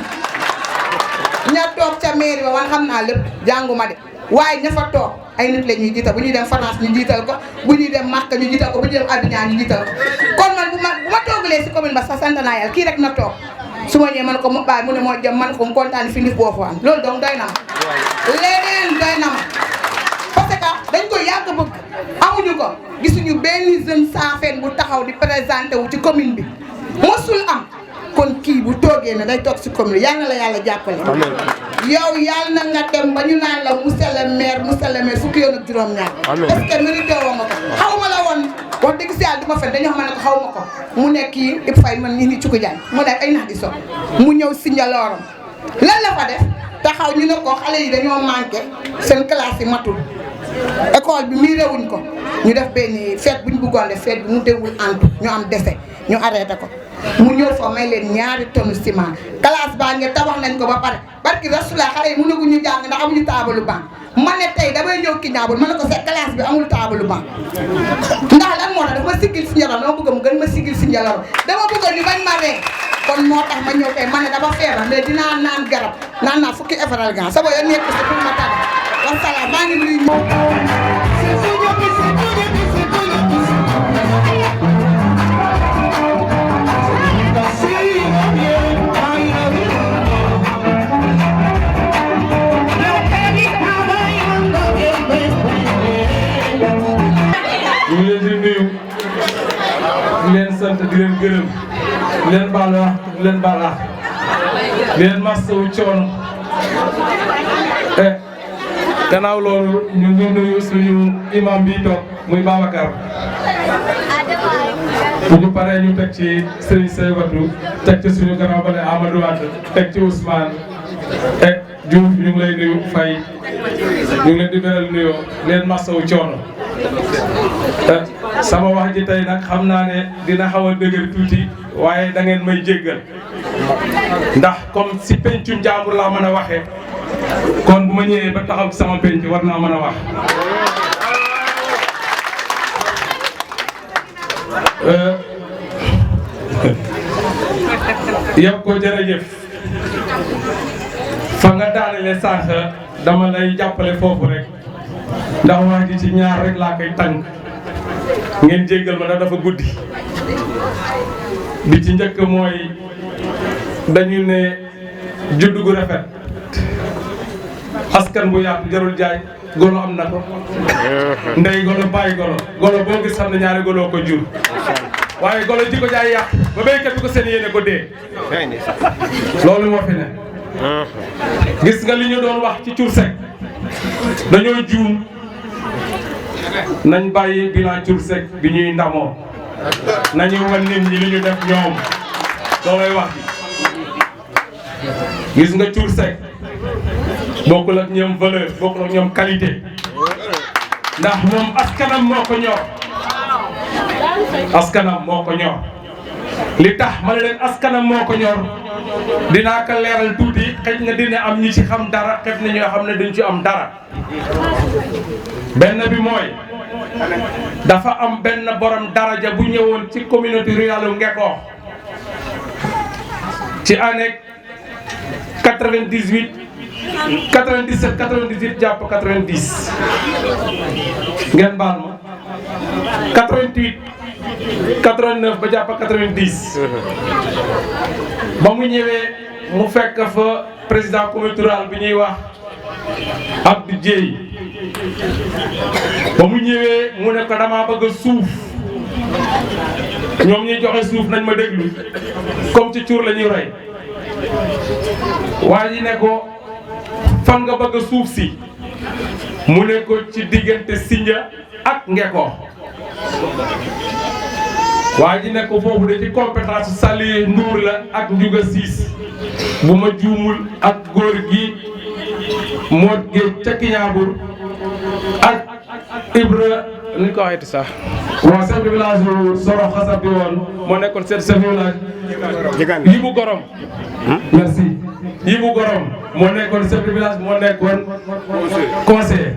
ña toog ca mairie ba man xam naa lépp jànguma de waaye ña fa toog ay nit la ñuy jiital bu ñuy dem France ñu jiital ko bu ñuy dem Makka ñu jiital ko bu ñuy dem Abidjan ñu jiital ko kon man bu ma toogalee si commune ba sax sant naa yàlla kii rek na toog su ma ñëwee man ko mu bàyyi mu ne moo jëm man ko mu kontaan fi nit boo fa am loolu donc doy na ma leneen doy na ma parce que dañ ko yàgg bëgg amuñu ko gisuñu benn jeune Saafeen bu taxaw di présenté wu ci commune bi mosul am kon kii bu toogee ne day toog si commune bi yal na la yàlla jàppale yow yal na nga dem ba ñu naan la monsieur le maire fukki yoon ak juróom-ñaar parce que mérité woo nga ko xaw ma la woon wax dëgg si yàlla du ma fen dañoo xam ne ko xaw ma ko mu nekk kii Ib Faye man ñi ni Cuku Jaañ mu nekk ay nax di so mu ñëw Sindian lan la fa def taxaw ñu ne ko xale yi dañoo manqué seen classe yi matul école bi mii réewuñ ko ñu def benn fête bu ñu bëggoon def fête bi mu déwul antu ñu am dese ñu arrêté ko mu ñëw fa may leen 2 tonnes ciment classe baa ngi tabax nañ ko ba pare barki Rasulullah xale yi mënaguñu jàng ndax amuñu taabalu banc ma ne tey damay ñëw ki ñaabul ma ne ko sa classe bi amul taabalu banc ndax lan moo tax dafa ma siggil si Njaloor dama bëgg mu gën ma siggil si Njaloor dama bëgg ñu bañ ma ree kon moo tax ma ñëw tey ma ne dama feebar mais dinaa naan garab naan naa fukki Efferalgan sama yoon nekk si pour ma tàgg wasalaam maa ngi nuyu ñu ngi leen di nuyu di leen sant di leen gërëm di leen baal wax di leen baal wax di leen masawu coono gannaaw loolu ñu ngi nuyu suñu imam bi toog muy Babacar bu ñu paree ñu teg ci Serigne Seybatou teg ci suñu grand bale Amadou Wade teg ci Ousmane teg Diouf ñu ngi lay nuyu Faye ñu ngi leen di beral nuyoo leen masawu coono sama wax ji tey nag xam naa ne dina xaw a dëgër tuuti waaye da ngeen may jéggal ndax comme si pencum jàmbur laa mën a waxee kon bu ma ñëwee ba taxaw ci sama penc war naa mën a wax yëpp ko jërëjëf fa nga daanele sànq dama lay jàppale foofu rek ndax wax ji ci ñaar rek laa koy tànk ngeen jéggal ma dafa guddi bi ci njëkk mooy dañu ne juddu gu rafet askan bu yaatu jarul jaay golo am na ko ndey golo bàyyi golo golo boo gis xam ne ñaari golo ko jur waaye golo ji ko jaay yàq ba béykat bi ko seen yéene ko dee loolu moo fi ne gis nga li ñu doon wax ci Cuur Seck dañoo juum nañ bàyyi bilan Cuur Seck bi ñuy ndamoo nañu wan nit ñi li ñu def ñoom loolay wax bi gis nga Cuur Seck bokkul ak ñoom valeur bokkul ak ñoom qualité ndax moom askanam moo ko ñor askanam moo ko ñor li tax ma ne leen askanam moo ko ñor dinaa ko leeral tuuti xëj na dina am ñi ci xam dara xëj na ñoo xam ne duñ ci am dara benn bi mooy dafa am benn borom daraja bu ñëwoon ci communauté rurale Ngeko ci année 97 98 jàpp 90 ngeen baal ma 88 89 ba jàpp 90 ba mu ñëwee mu fekk fa président communauté rurale bi ñuy wax Abdou Dieye ba mu ñëwee mu ne ko dama bëgg a suuf ñoom ñuy joxe suuf nañ ma déglu comme ci cuur la ñuy roy waa ji ne ko fan nga bëgg a suuf si mu ne ko ci diggante Sindia ak Ngeko waa ji ne ko foofu de ci compétence Sali Ndour la ak Ndiouga Ciss bu ma juumul ak góor gi Mod Géej ca Kiñaabur ak Ibra ni ñu ko waxeeti sax waaw chef de village bu Soro Xasab bi woon moo nekkoon chef de village yi bu Gorom merci yi bu Gorom moo nekkoon chef de village moo nekkoon conseiller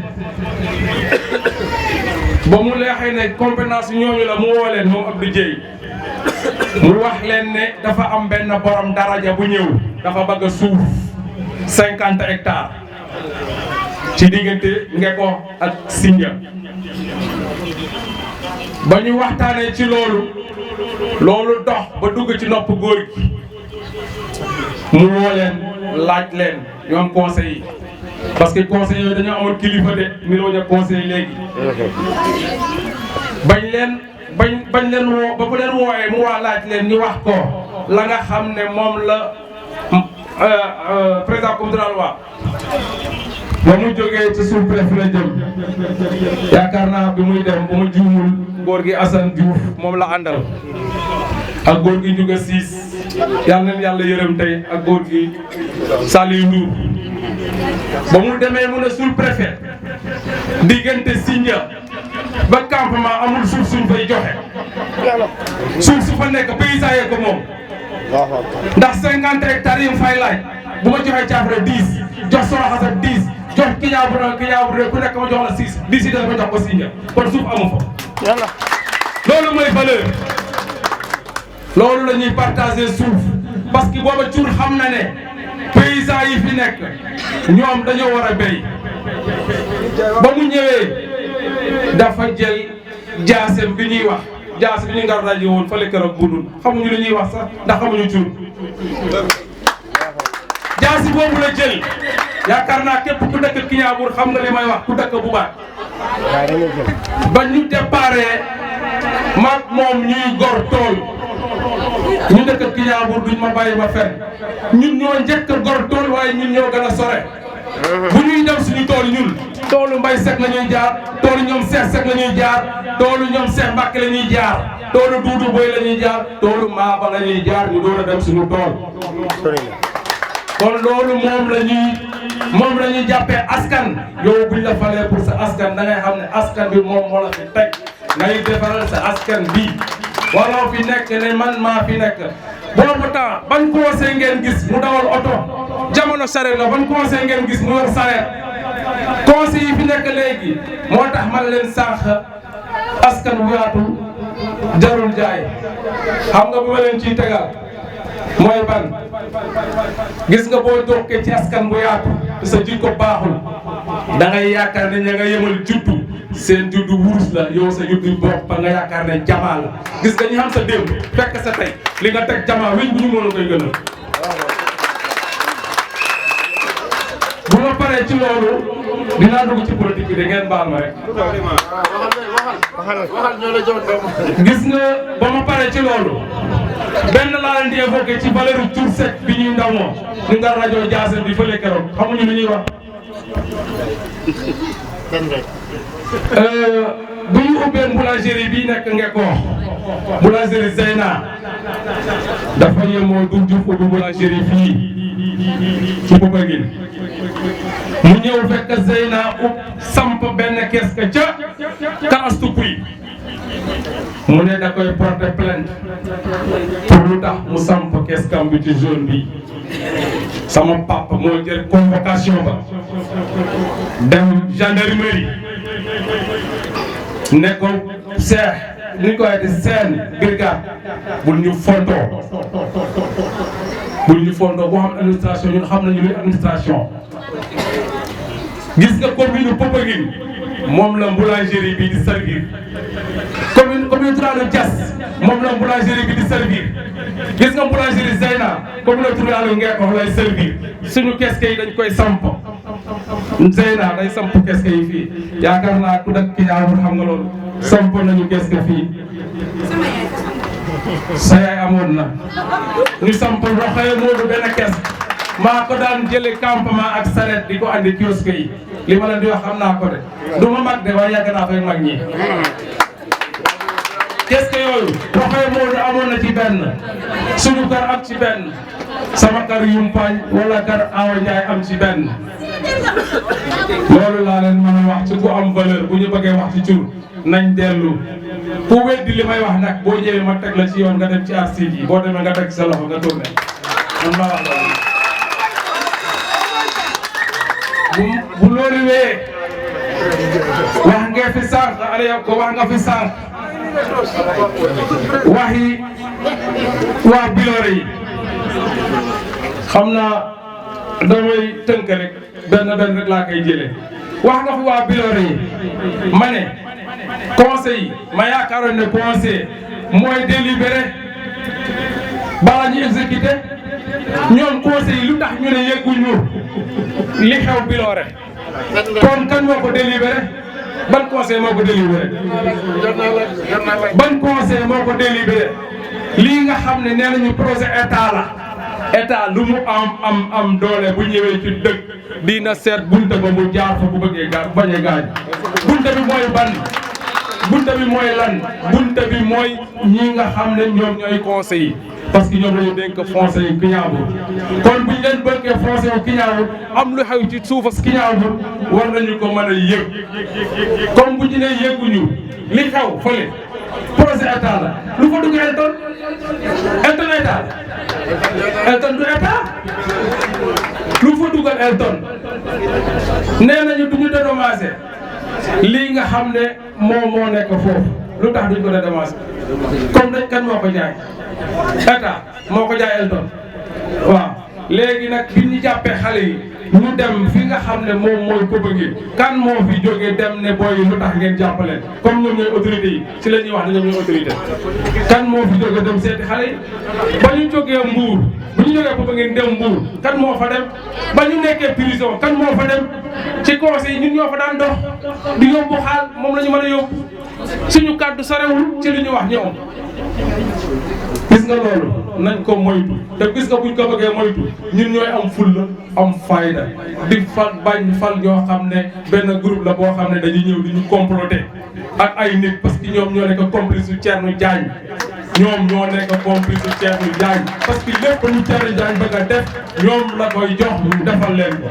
ba mu leexee ne compétence ñooñu la mu woo leen moom Abdou Dieye mu wax leen ne dafa am benn borom daraja bu ñëw dafa bëgg a suuf 50 hectares ci diggante Ngeko ak Sindia ba ñu waxtaanee ci loolu dox ba dugg ci nopp góor gi mu woo leen laaj leen ñoom conseil yi parce que conseil yooyu dañoo amoon kilifa de ni la wañ a conseil léegi bañ leen woo ba bu leen wooyee mu waa laaj leen ñu wax ko la nga xam ne moom la président communauté rurale wax ba mu jógee ci sous-préfet la jëm yaakaar naa bi muy dem ba mu juumul góor gi Assane Diouf moom la àndal ak góor gi Ndiouga Ciss yàlla na yàlla yërëm tey ak góor gi Saliou Ndour ba mu demee mu ne sous-préfet diggante Sindia ba campement amul suuf suñ fay joxe suuf su fa nekk paysan yee ko moom ndax 50 hectares yi mu fay laaj bu ma joxee Caafara 10 jox Soro Xasab 10 jox Kiñaabur ku nekk ma jox la 6 10 yi dana ma jox ko Sindia kon suuf amu fa loolu mooy valeur loolu la ñuy partager suuf parce que booba Cuur xam na ne paysans yi fi nekk ñoom dañoo war a béy ba mu ñëwee dafa jël jaasem bi ñuy wax jaas bi ñu ngar rajo woon fële keroog bu dul xamuñu li ñuy wax sax ndax xamuñu Cuur jaasi boobu la jël yaakaar naa képp ku dëkk Kiñaabur xam nga li may wax ku dëkk bu baax ba ñu déparé maag moom ñuy gor tool ñu dëkk Kiñaabur duñ ma bàyyi ma fenn ñun ñoo njëkk gor tool waaye ñun ñoo gën a sore bu ñuy dem suñu tool ñun toolu Mbay Seck la ñuy jaar toolu ñoom Seex Seck la ñuy jaar toolu ñoom Seex Mbàkke la ñuy jaar toolu Duudu Boy la ñuy jaar toolu Maaba la ñuy jaar ñu door a dem suñu tool kon loolu moom la ñuy jàppee askan yow buñ la falee pour sa askan da ngay xam ne askan bi moom moo la fi teg ngay defaral sa askan bi waroo fi nekk ne man maa fi nekk boobu temps ban conseil ngeen gis mu dawal oto jamono sareet la ban conseil ngeen gis mu yor sareet conseil yi fi nekk léegi moo tax man leen sànq askan bu yaatu jarul jaay xam nga bu ma leen ciy tegal mooy ban gis nga boo dokkee ci askan bu yaatu sa jikko baaxul da ngay yaakaar ne ña nga yemal juddu seen juddu wurus la yow sa juddu bopp ba nga yaakaar ne jamaa la gis nga ñi xam sa démb fekk sa tey li nga teg jamaa weñ bu ñu mën a koy gënal bu ma paree ci loolu dinaa dugg ci politique bi da ngeen baal ma rek. gis nga ba ma pare ci loolu benn laa leen di évoqué ci valeur tur sec bi ñuy ndamoo ñu nga rajo Diassène bi fële keroog xamuñu lu ñuy wax. bu ñu ubbeen boulangerie bi nekk Ngekoox boulangerie Zeyna dafa yemoo du jub ubbi boulangerie fii ci Popenguine mu ñëw fekk Zeyna samp benn kees ka ca Karastu Puy mu ne da koy porter plainte pour lu tax mu samp kees kam bi ci zone bi sama papa moo jël convocation ba dem gendarmerie ne ko seex ni ko waxee seen brigade bul ñu fontoo boo xam administration ñun xam nañu luy administration. gis nga commune Popenguine moom la boulangerie bi di servir commune rurale Diass moom la boulangerie bi di servir gis nga boulangerie Zeyna commune rurale Ngekoox lay servir suñu kees yi dañ koy samp Zeyna day samp kees yi fii yaakaar naa ku dëkk Kiñaabur xam nga loolu samp nañu kees fii sa yaay amoon na ñu samp Roxaya Moodu benn kees maa ko daan jële campement ak saret di ko andi kiosque yi li ma leen di wax xam naa ko de du ma mag de waaye yàgg naa fay mag ñi kees yooyu Roxaya Moodu amoon na ci benn suñu kër am ci benn sama kër yumpaañ wala kër Awa Ndiaye am ci benn loolu laa leen mën a wax ci ku am valeur bu ñu bëggee wax ci cur nañ dellu ku weddi li may wax nag boo ñëwee ma teg la ci yoon nga dem ci archives yi boo demee nga teg sa loxo nga tourné man maa wax loolu bu loolu wee wax nga fi sànq Aliou ko wax nga fi sànq waxi waa Biloré yi xam naa damay tënk rek benn rek laa koy jëlee wax nga fi waa Biloré yi ma ne conseil ma yaakaaroon ne conseil mooy délibéré bala ñu exécuté ñoom conseil yi lu tax ñu ne yegguñu li xew Biloré kon kan moo ko délibéré ban conseil moo ko délibéré ban conseil moo ko délibéré lii nga xam ne nee nañu projet état la état lu mu am doole bu ñëwee ci dëkk dina seet bunta ba mu jaar fa bu bëggee bañ a gaañ bunta bi mooy ban bunta bi mooy lan bunta bi mooy ñi nga xam ne ñoom ñooy conseil yi parce que ñoom lañu dénk foncé yu Kiñaabur kon bu ñu leen bëggee foncé yu Kiñaabur am lu xew ci suufas Kiñaabur war nañu ko mën a yëg comme bu ñu nee yëguñu li xew fële projet état la lu fa dugg Elton état Elton du état lu fa dugal Elton nee nañu du ñu dédommagé lii nga xam ne moo nekk foofu lu tax duñ ko dédommagé comme dañ kan moo ko jaay état moo ko jaay Elton waaw léegi nag bi ñu jàppee xale yi ñu dem fi nga xam ne moom mooy Popenguine kan moo fi jógee dem ne booy yi lu tax ngeen jàppaleen comme ñoom ñooy autorité yi ci la ñuy wax ne ñoom ñooy autorité kan moo fi jógee dem seeti xale yi ba ñu jógee Mbour bu ñu jógee Popenguine dem Mbour kan moo fa dem ba ñu nekkee prison kan moo fa dem ci conseil ñun ñoo fa daan dox di yóbbu xaal moom la ñu mën a yóbbu suñu kàddu sorewul ci li ñu wax ñoom gis nga loolu nañ ko moytu te gis nga buñ ko bëggee moytu ñun ñooy am fulla am fayda di bañ fal yoo xam ne benn groupe la boo xam ne dañuy ñëw di ñu comploter ak ay nit parce que ñoom ñoo nekk complice su Thierno Diagne ñoom ñoo nekk complice su Thierno Diagne parce que lépp lu Thierno Diagne bëgg a def ñoom la koy jox ñu defal leen ko.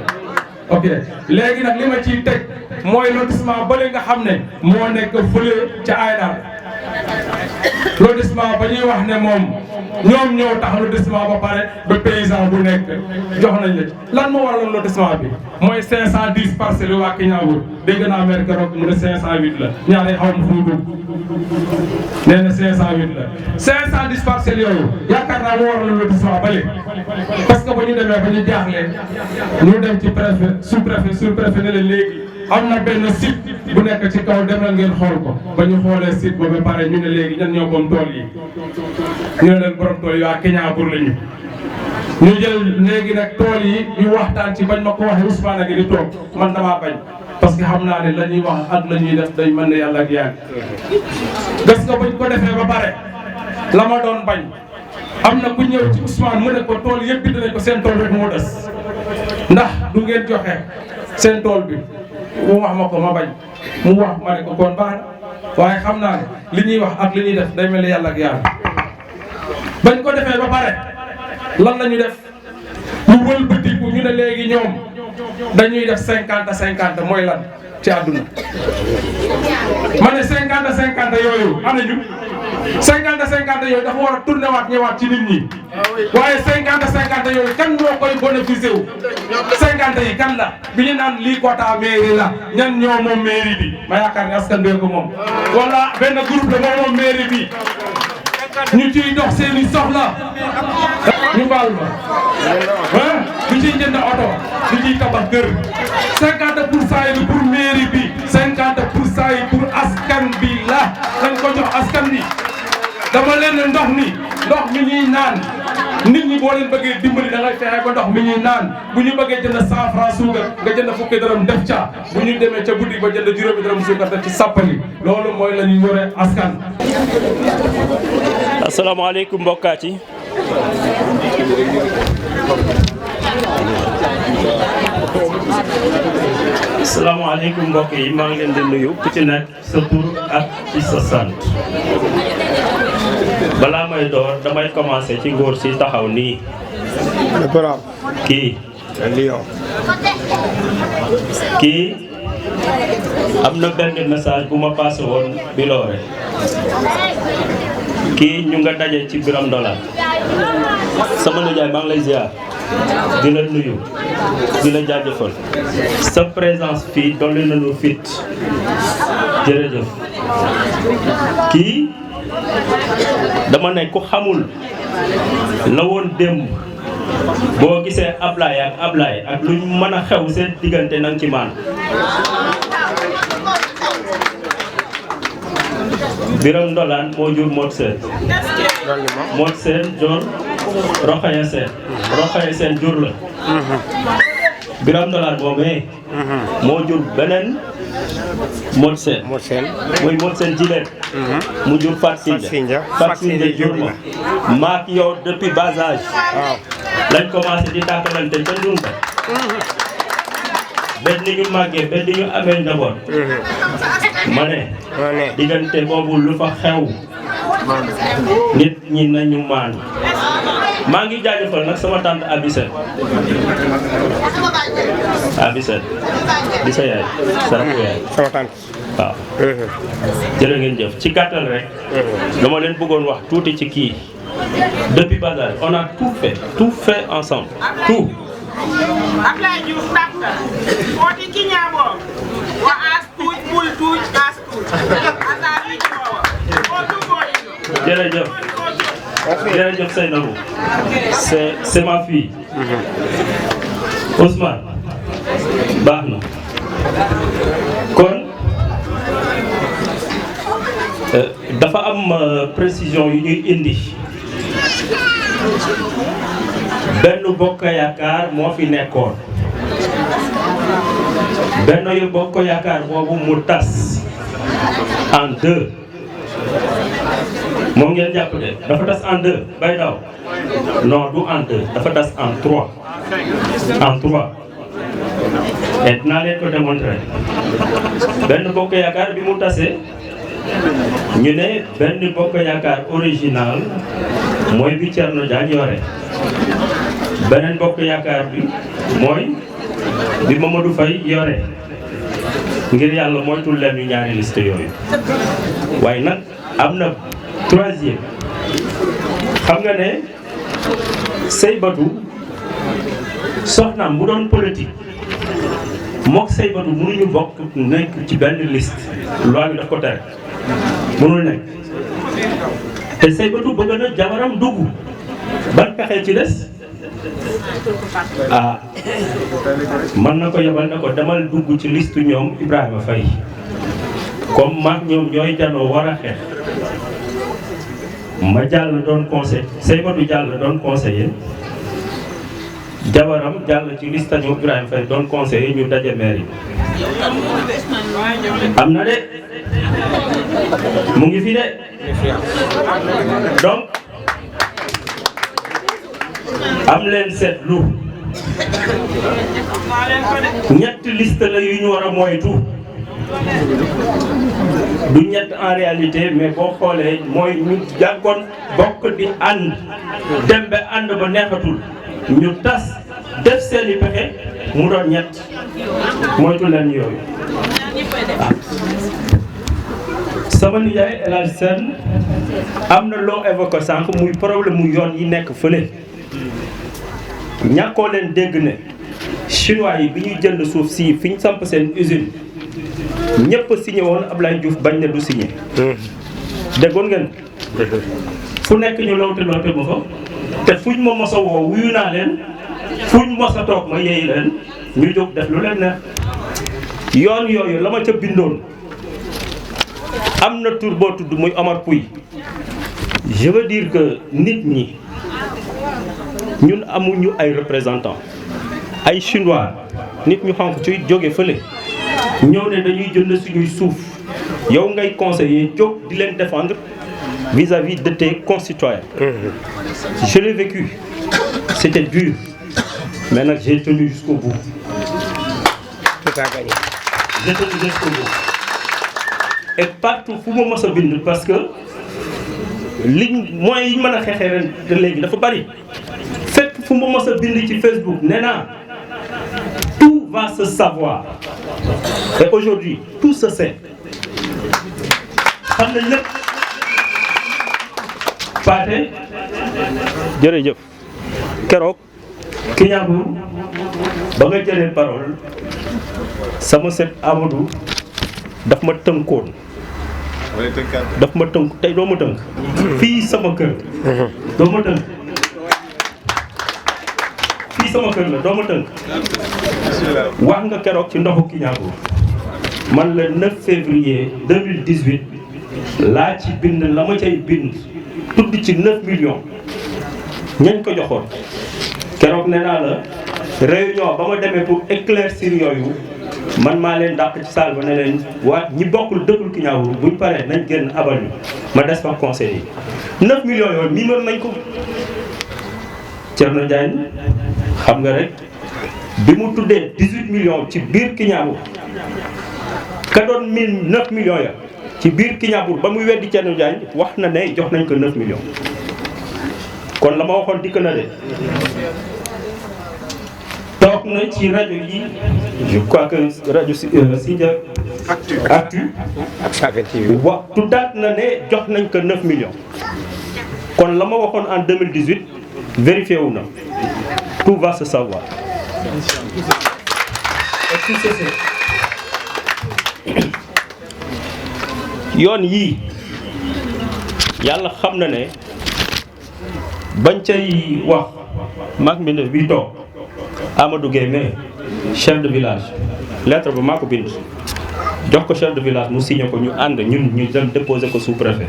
ok léegi nag li ma ciy teg mooy lotissement bële nga xam ne moo nekk fële ca Aydar lotissement ba ñuy wax ne moom ñoom ñoo tax lotissement ba pare ba paysan bu nekk jox nañ la ci lan moo waraloon lotissement bi mooy 510 parcelles waa Kiñaabur dégg naa maire keroog mu ne 508 la ñaare xaw ma fu mu dugg nee na 508 la 510 parcelles yooyu yaakaar naa moo waraloon lotissement ba léegi parce que ba ñu demee ba ñu jaaxlee ñu dem ci préfet sous-préfet ne leen léegi am na benn site bu nekk ci kaw dem na ngeen xool ko ba ñu xoolee site ba ba pare ñu ne léegi ñan ñoo moom tool yi ñu ne leen borom tool yi waa Kiñaabur lañu ñu jël léegi nag tool yi ñu waxtaan ci bañ ma ko waxee Ousmane a ngi di toog man damaa bañ parce que xam naa ne la ñuy wax ak la ñuy def day mën na yàlla ak yàgg. gas nga bañ ko defee ba pare la ma doon bañ am na ku ñëw ci Ousmane mu ne ko tool yëpp bind nañ ko seen tool rek moo des ndax du ngeen joxe seen tool bi mu wax ma ko ma bañ mu wax ma ne ko kon baax na waaye xam naa ne li ñuy wax ak li ñuy def day mel ni yàlla ak yàlla. bañ ko defee ba pare lan la ñu def ñu wëlbatiku ñu ne léegi ñoom dañuy def 50-50 mooy lan ci àdduna ma ne 50-50 yooyu am nañu 50-50 yooyu dafa war a tourné waat ñëwaat ci nit ñi waaye 50-50 yooyu kan moo koy bénéficié wu 50 yi kan la bi ñu naan lii quota mairie la ñan ñoo moom mairie bi ma yaakaar ne askan bee ko moom wala benn groupe la moo moom mairie bi ñu ciy dox seeni soxla ñu baal ma ñu ciy jënd oto ñu ciy tabax kër 50% yi pour mairie bi 50% yi pour askan bi la dañ ko jox askan bi dama leen ndox mi ñuy naan nit ñi boo leen bëggee dimbali da ngay fexe ba ndox mi ñuy naan bu ñu bëggee jënd 100 francs suukar nga jënd fukki dërëm def ca bu ñu demee ca boutique ba jënd juróomi dërëm suukar def ci sàppali loolu mooy la ñu yore askan. asalaamaaleykum mbokkaat yi asalaamaaleykum mbokk yi maa ngi leen di nuyu ku ci nekk sa tur ak ci sa sant balaa may door damay commencer ci ngóor si taxaw nii kii am na benn message bu ma passé woon Biloore kii ñu nga daje ci Biram Ndola sama nijaay maa ngi lay ziar di la nuyu di la jaajëfal sa présence fii dolli nañu fit jërëjëf kii dama ne ku xamul la woon démb boo gisee Ablaye ak luñ mën a xew seen diggante nang ci maan Biram Ndolaan moo jur Mod Seen Mod Seen jur Rokhaya Seen jur la Biram Ndolaan moomee moo jur beneen Mod Seen muy Mod Seen jileen mu jur Fat Sinja jur ma maak yow depuis bas âge lañ commencé di tàkkalante ca Ndunga benn ni ñu màggee benn ni ñu amee njaboot ma ne diggante boobu lu fa xew nit ñi nañu maan maa ngi jaajëfal nag sama tante Abisel di sa yaay sa rakku yaay sama tante waaw jërë ngeen jëf ci gàttal rek dama leen bëggoon wax tuuti ci kii depuis bas âge on a tout fait ensemble tout Ablaye Diouf dakta oti kiñabo wa as tuuj bul tuuj as tuuj asali jowa o tu boy jërëjëf Seynabou c'est ma fille Ousmane baax na kon dafa am précision yu ñuy indi benn bokk yaakaar moo fi nekkoon benn yu bokk yaakaar boobu mu tas en deux moom ngeen jàpp de dafa tas en deux bay daw non du en deux dafa tas en trois et dinaa leen ko démontrer benn bokk yaakaar bi mu tasee ñu ne benn bokk yaakaar original mooy bi Thierno Diagne yore beneen bokk yaakaar bi mooy bi Mamadou Faye yore ngir yàlla moytul leen ñu ñaari liste yooyu waaye nag am na troisième xam nga ne Seybatu soxnaam bu doon politique mook Seybatu mënuñu bokk nekk ci benn liste loi bi daf ko tere mënul nekk te Seybatu bëgg na jabaram dugg ban pexe ci des ah mën na ko yebal na ko demal dugg ci liste ñoom Ibrahima Faye comme maag ñoom ñooy janoo war a xeex ma jàll doon conseil Seybatu jàll doon conseiller jabaram jàll ci liste ñu Ibrahima Faye doon conseiller ñu daje maire yi am na de mu ngi fi de donc am leen seetlu ñetti liste la yu ñu war a moytu du ñett en réalité mais boo xoolee mooy ñu jàngoon bokk di ànd dem ba ànd ba neexatul ñu tas def seeni pexe mu doon ñett moytu leen yooyu. sama nijaay El Hadj Sène am na loo évoqué sànq muy problème mu yoon yi nekk fële ñàkkoo leen dégg ne chinois yi bi ñuy jënd suuf si fi ñu samp seen usine ñëpp a signé woon Ablaye Diouf bañ ne du signé. déggoon ngeen fu nekk ñu loote ma fa te fuñ ma mos a woo wuyu naa leen fuñ mos a toog ma yeey leen ñu jóg def lu leen neex yoon yooyu la ma ca bindoon am na tur boo tudd muy Omar Pouy. je veux dire que nit ñi ñun amuñu ay représentants ay chinois nit ñu xonq ci jóge fële ñëw ne dañuy jënd suñuy suuf yow ngay conseiller jóg di leen défendre vis-à-vis de tes concitoyens. Je l'ai vécu, c'était dur, mais j'ai tenu jusqu'au bout. Tout a gagné. J'ai tenu jusqu'au bout. Et partout fu ma mos a bind parce que liñ moyens yi ñu mën a xeexee ren léegi dafa bari fépp fu ma mos a bind ci Facebook nee naa tout va se savoir et aujourd'hui tout se sait xam nañ lépp. Paate jërëjëf keroog Kiñaabu ba nga jëlee parole sama set Amadou daf ma tënkoon daf ma tënk tey doo ma tënk fii sama kër doo ma tënk fii sama kër la doo ma tënk wax nga keroog ci ndoxu Kiñaabu man le 9 février 2018 laa ci bind la ma cay bind tudd ci 9 millions ñañ ko joxoon keroog nee naa la réunion ba ma demee pour éclaircir yooyu man maa leen dàq ci salle ba ne leen waa ñi bokkul dëkkul Kiñaabu buñ paree nañ génn abal ñu ma des fa conseil yi 9 millions yooyu mii mën nañ ko Thierno Diagne xam nga rek bi mu tuddee 18 millions ci biir Kiñaabu ka doon 9 millions ya ci biir Kiñaabu ba muy weddi Thierno Diagne wax na ne jox nañ ko 9 millions kon la ma waxoon dikk na de toog na ci rajo yi je crois que rajo Sindia Actu ak Safel TV wax tuddaat na ne jox nañ ko 9 millions kon la ma waxoon en 2018 vérifié wu na tout va se savoir et tout ceci yoon yii yàlla xam na ne bañ cay wax maak mbindéef bi toog Amadou Gueye mais chef de village lettre ba maa ko bind jox ko chef de village mu signé ko ñu ànd ñun ñu dem déposer ko sous préfet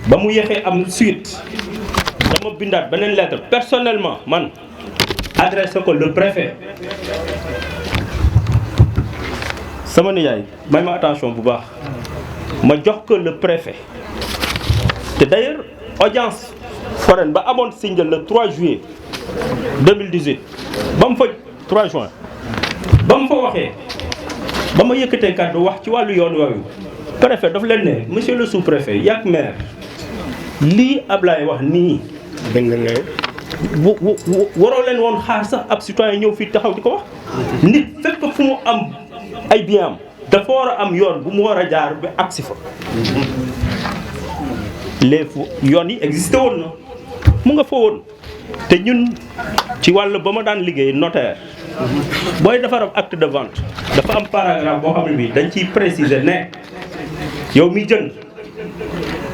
ba mu yéexee am suite dama bindaat beneen lettre personnellement man adressé ko le préfet sama nijaay may ma attention bu baax ma jox ko le préfet te d'ailleurs audience foraine ba amoon Sindia le 3 juillet 2018 ba mu fa 3 juin ba mu fa waxee ba ma yëkkatee kàddu wax ci wàllu yoon yooyu préfet daf leen ne monsieur le sous-préfet yàgg maire lii Ablaye wax nii waroo leen woon xaar sax ab citoyen ñëw fii taxaw di ko wax nit fépp fu mu am ay bien am dafa war a am yoon bu mu war a jaar ba agsi fa les yoon yi existé woon na mu nga fa woon te ñun ci wàll ba ma daan liggéey notaire booy defar acte de vente dafa am paragraphe boo xam ne bii dañ ciy préciser ne yow mi jënd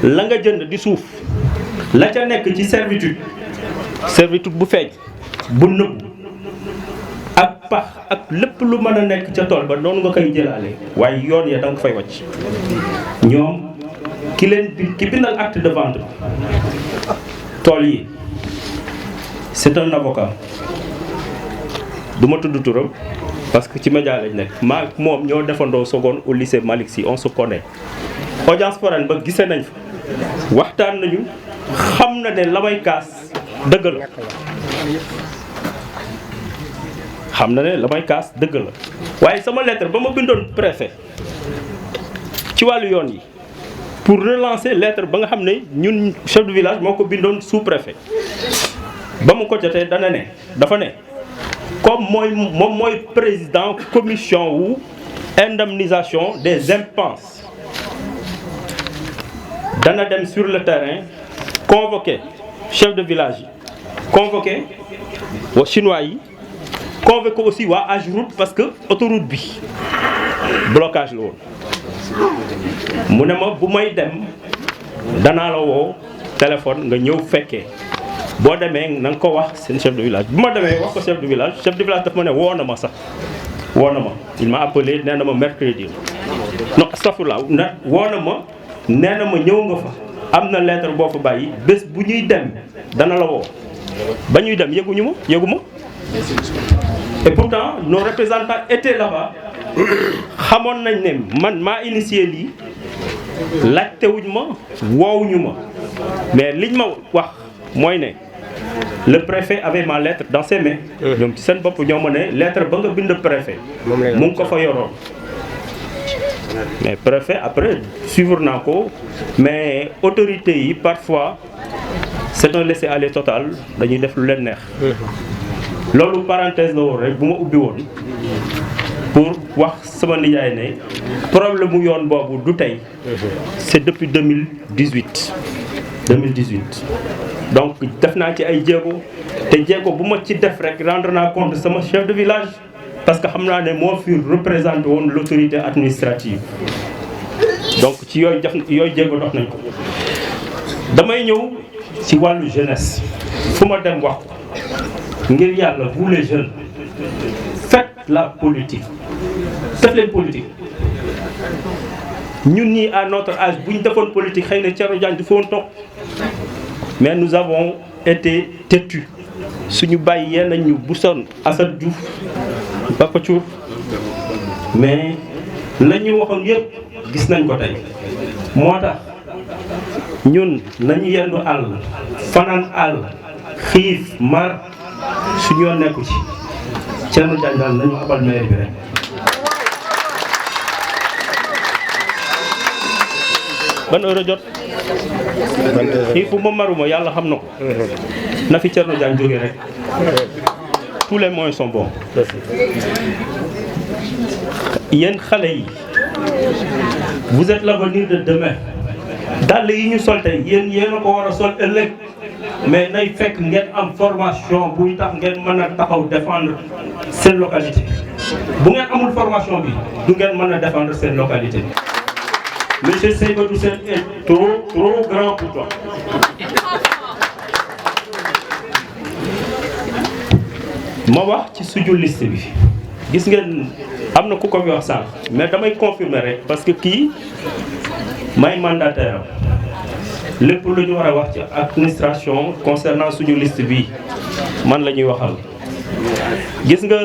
la nga jënd di suuf la ca nekk ci servitude bu feeñ bu nëbbu ak pax ak lépp lu mën a nekk ca tool ba noonu nga koy jëlaale waaye yoon ya da nga ko fay wàcc ñoom ki bindal acte de vente tool yi c'est un avocat du ma tudd turam parce que ci média lañ nekk maa moom ñoo defandoo seconde au lycée Malick Sy on se connaît. audience foraine ba gisee nañ fa waxtaan nañu xam na ne la may kaas dëgg la xam na ne la may kaas dëgg la waaye sama lettre ba ma bindoon préfet ci wàllu yoon yi pour relancer lettre ba nga xam ne ñun chef de village moo ko bindoon sous préfet ba mu ko jotee dafa ne comme moom mooy président commission wu indemnisation des impenses dana dem sur le terrain convoqué chef de village yi convoqué waa chinois yi convoqué aussi waa AGEROUTE parce que autoroute bi blocage la woon mu ne ma bu may dem danaa la woo téléphone nga ñëw fekkee boo demee na nga ko wax seen chef de village bu ma demee wax ko chef de village daf ma ne woo na ma sax woo na ma il m'a appelé nee na ma mercredi non astafurlah woo na ma nee na ma ñëw nga fa am na lettre boo fa bàyyi bés bu ñuy dem dana la woo ba ñuy dem yëgu ma et pourtant nos représentants étaient là-bas xamoon nañ ne man maa initié lii laajtewuñ ma woowuñu ma mais liñ ma wax mooy ne le préfet avait ma lettre dans ses mains. ñoom ci seen bopp ñoo ma ne lettre ba nga bind préfet mu ngi ko fa yoroon mais préfet après suivre naa ko mais autorités yi parfois c'est un laisser-aller total dañuy def lu leen neex loolu parenthèse la woon rek bu ma ubbi woon pour wax sama nijaay ne problème mu yoon boobu du tey c'est depuis 2018 donc def naa ci ay jéego te jéego bu ma ci def rek rendre naa compte sama chef de village parce que xam naa ne moo fi représenté woon l'autorité administrative donc ci yooyu jéego dox nañ ko damay ñëw ci wàllu jeunesse fu ma dem wax ko ngir yàlla vous les jeunes faites la politique def leen politique ñun ñii à notre âge bu ñu defoon politique xëy na Thierno Diagne du fa woon toog mais nous avons été têtus suñu bàyyi yenn ñu bu son Assane Diouf Papa Thiour mais la ñu waxoon yëpp gis nañ ko tey moo tax ñun nañu yendu àll fanaan àll xiif mar suñu yoon nekku ci Thierno Diagne daal nañu abal maire bi rek ban heure a jot xiifu ma maruma yàlla xam na ko na fi Thierno Diagne jógee rek tous les moyens sont bons yéen xale yi vous êtes l'avenir de demain dàll yi ñu sol tey yéen a ko war a sol ëllëg mais nay fekk ngeen am formation buy tax ngeen mën a taxaw défendre seen localité bu ngeen amul formation bi du ngeen mën a défendre seen localité monsieur Seybatu Sène est trop grand pour toi. ma wax ci suñu liste bi gis ngeen am na ku ko fi wax sànq mais damay confirmer rek parce que kii may mandataire lépp lu ñu war a wax ci administration concernant suñu liste bi man la ñuy waxal. gis nga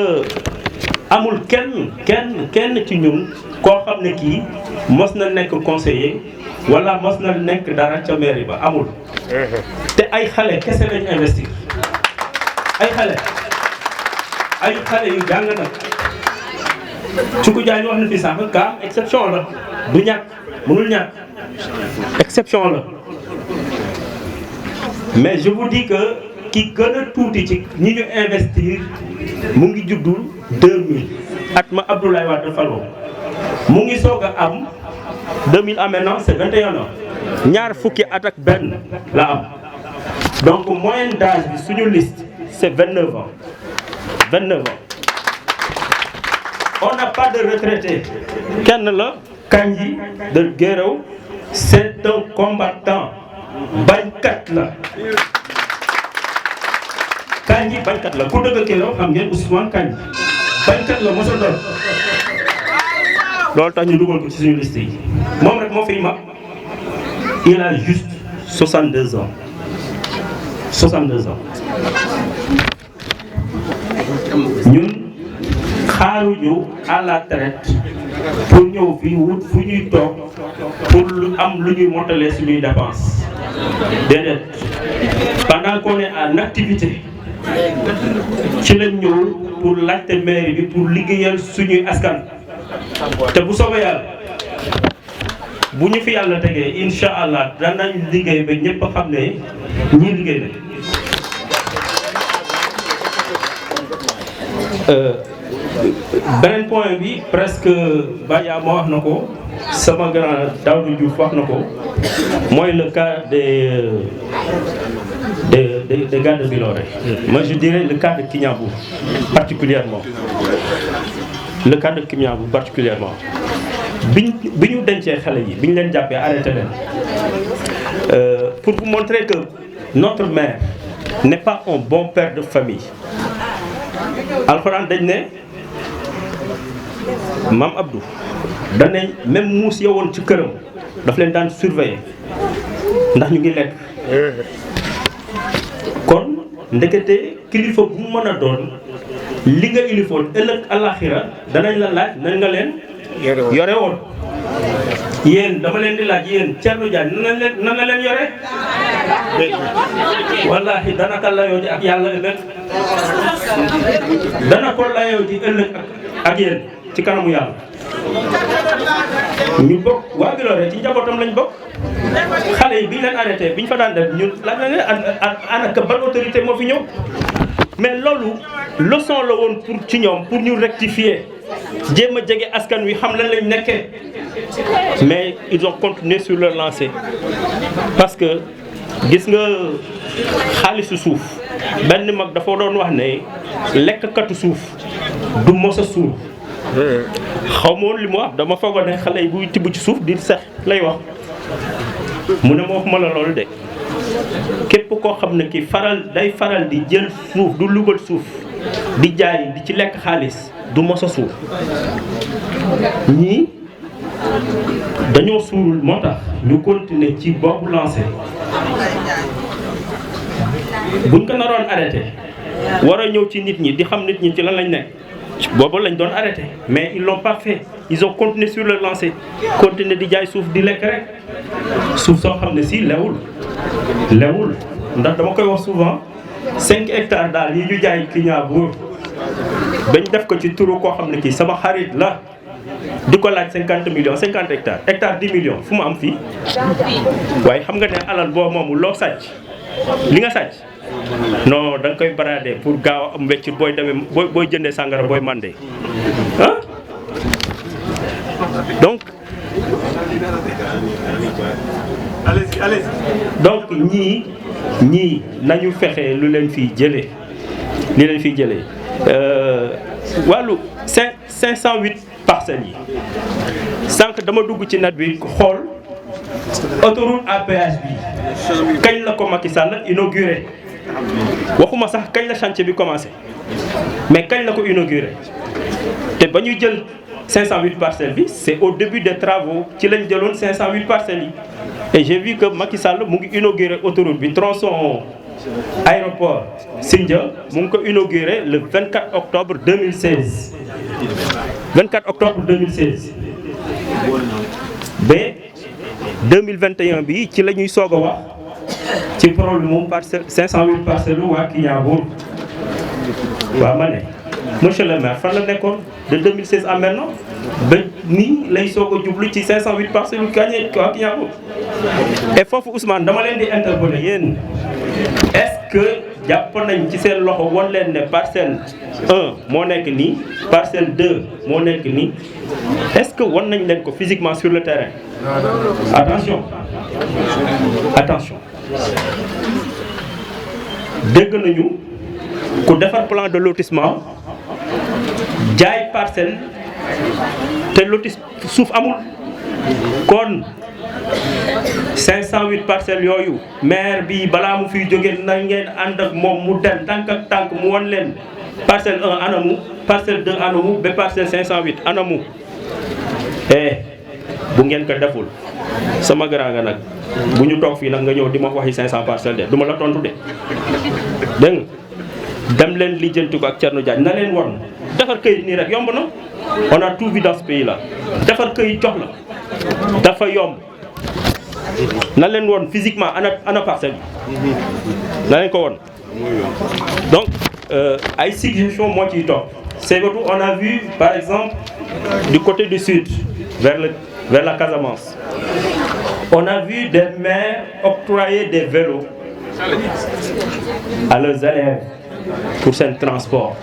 amul kenn ci ñun koo xam ne kii mos na nekk conseiller wala mos na nekk dara ca mairie ba amul. te ay xale kese lañ investir ay xale yu jàng nag Cuku Diagne wax na fi sànq ka exception la du ñàkk mënul ñàkk exception la mais je vous dis que ki gën a tuuti ci ñi ñu investir mu ngi juddu 2000 at ma Abdoulaye Wade faloo mu ngi soog a am 2000 à maintenant c'est 21 ans ñaar fukki at ak benn la am donc moyenne d'âge bi suñu liste c'est 29 ans 29 ans on n'a pas de retraité kenn la Kandji de Guéréo c'est un combattant bañkat la Kandji bañkat la ku dëgg Guéréo xam ngeen Ousmane Kandji bañkat la mosa doon loolu tax ñu dugal ko ci suñu liste yi moom rek moo fiy mag il a juste 62 ans 62 ans ñun xaaruñu à la traite pour ñëw fii wut fu ñuy toog pour lu am lu ñuy montalee suñuy dépense déedéet pendant qu'on est en activité ci lañ ñëw pour laajte mairie bi pour liggéeyal suñuy askan te bu soobee yàlla bu ñu fi yàlla tegee incha allah danañ liggéey ba ñëpp xam ne ñii liggéey nañ. beneen point bi presque Baya moo wax na ko sama grand Daouda Diouf wax na ko mooy le cas des gars de Biloré. Moi je dirais le cas de Kignabou particulièrement. Le cas de Kignabou particulièrement. bi ñu dencee xale yi bi ñu leen jàppee arrêté leen pour vous montrer que notre maire n'est pas un bon père de famille. Alxuraan dañ ne Maam Abdou dañ ne même muus yowoon ci këram daf leen daan surveiller ndax ñu ngi lekk. kon ndekete kilifa bu mu mën a doon li nga ilifoon ëllëg alaxira danañ la laaj nan nga leen yore woon. yéen dama leen di laaj yéen Thierno Diagne nan la leen yore. wallaahi dana ko layoo ji ak yàlla ëllëg dana ko layoo ji ëllëg ak yéen ci kanamu yàlla. ñu bokk waa Biloré ci njabootam lañ bokk. xale yi bi ñu leen arrêté bi ñu fa daan def ñun laaj na leen anaka ban autorité moo fi ñëw. mais loolu leçon la woon pour ci ñoom pour ñu rectifier jéem a jege askan wi xam lan lañ nekkee. mais ils ont continué sur leur lancée parce que gis nga xaalisu suuf benn mag dafa doon wax ne lekkkatu suuf du mos a suur. xaw ma woon li mu wax dama foogoon ne xale yi buy tibb ci suuf di sex lay wax mu ne ma waxuma la loolu de képp koo xam ne ki day faral di jël suuf du lubal suuf di jaay di ci lekk xaalis du mos a suur. ñii dañoo suurul moo tax ñu continuer ci boobu lancé buñ ko naroon arrêté war a ñëw ci nit ñi di xam nit ñi ci lan lañ nekk boobu lañ doon arrêté mais ils l'ont pas fait ils ont continué sur le lancé continuer di jaay suuf di lekk rek suuf soo xam ne si lewul ndax dama koy wax souvent 5 hectares daal yi ñu jaay Kignabou bañ def ko ci turu koo xam ne kii sama xarit la di ko laaj 50 millions 50 hectare 10 millions fu mu am fii waaye xam nga ne alal boo moomu loo sàcc li nga sàcc non da nga koy baraade pour gaaw am weccit booy demee booy jëndee sàngara booy mandé ah donc ñii nañu fexe lu leen fiy jëlee li leen fiy jëlee wàllu 508 parcelles yi sànq dama dugg ci nat bi xool autoroute à péage bi kañ la ko Macky Sall inauguré waxuma sax kañ la chantier bi commencé mais kañ la ko inauguré te ba ñuy jël 508 parcelles bi c'est au début des travaux ci lañ jëloon 508 parcelles yi et j'ai vu que Macky Sall mu ngi inauguré autoroute bi tronçon aéroport Sindia mu ngi ko inauguré le 24 octobre 2016 24 octobre 2016 ba 2021 bi ci la ñuy soog a wax ci problème moom parcelle 508 parcelles waa Kignabou waaw ma ne monsieur le maire fan la nekkoon de 2016 à maintenant ba nii lay soog a jublu ci 508 parcelles waa Kignabou et foofu Ousmane dama leen di interpeller yéen est-ce que jàpp nañ ci seen loxo won leen ne parcelle 1 moo nekk nii parcelle 2 moo nekk nii est-ce que won nañ leen ko physiquement sur le terrain. attention dégg nañu ku defar plan de lotissement jaay parcelle te lotis suuf amul kon 508 parcelles yooyu maire bi balaa mu fiy jógee na ngeen ànd ak moom mu dem tànk ak tànk mu won leen parcelle 1 anamu parcelle 2 anamu ba parcelle 508 anamu bu bu ngeen ko deful sama grand nga nag bu ñu toog fii nag nga ñëw di ma waxi 500 parcelles de du ma la tontu de dégg nga dem leen lijjanti ko ak Thierno Diagne na leen won defar këyit nii rek yomb na on a tout vu dans ce pays là defar këyit jox la dafa yomb na leen won physiquement ana parcelle bi na leen ko won donc ay suggestion moo ciy topp c'est surtout on a vu par exemple du côté du sud vers la Casamance on a vu des maires octroyer des vélos à leurs élèves pour seen transport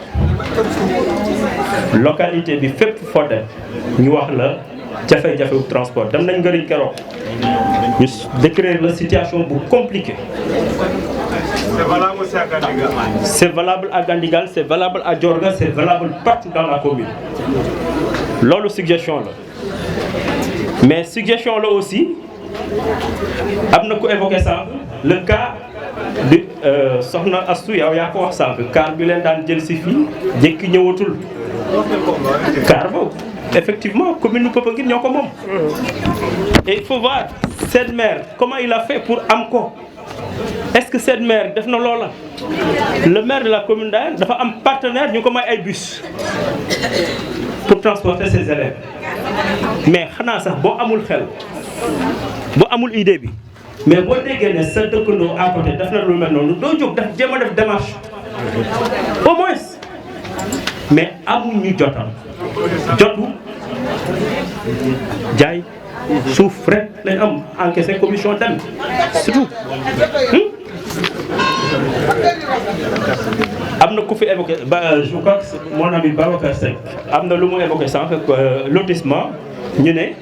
localité bi fépp foo dem ñu wax la jafe-jafewu transport dem nañ ngëriñ keroog ñu décrire la situation bu compliquée. C'est valable aussi à Gandigal. C'est valable à Gandigal, c'est valable à Diorga, c'est valable partout dans la commune. loolu suggestion la mais suggestion la aussi am na ku évoqué sànq le cas de soxna Astou yow yaa ko wax sànq car bi leen daan jël si fii jékki ñëwatul car boobu effectivement commune Popenguine ñoo ko moom. et il faut voir cette maire comment il a fait pour am ko est-ce que cette maire def na loola le maire de la commune d'Ayène dafa am partenaire ñu ko may ay bus pour transporter ses élèves mais xanaa sax boo amul xel boo amul idée bi mais boo déggee ne sa dëkkandoo à côté def na lu mel noonu doo jóg def jéem a def démarche au moins mais amuñu jotam jotu jaay suuf rek lañ am encaissé commission dem surtout am na ku fi évoqué je crois que mon ami Babacar Seck am na lu mu évoqué sànq lotissement ñu ne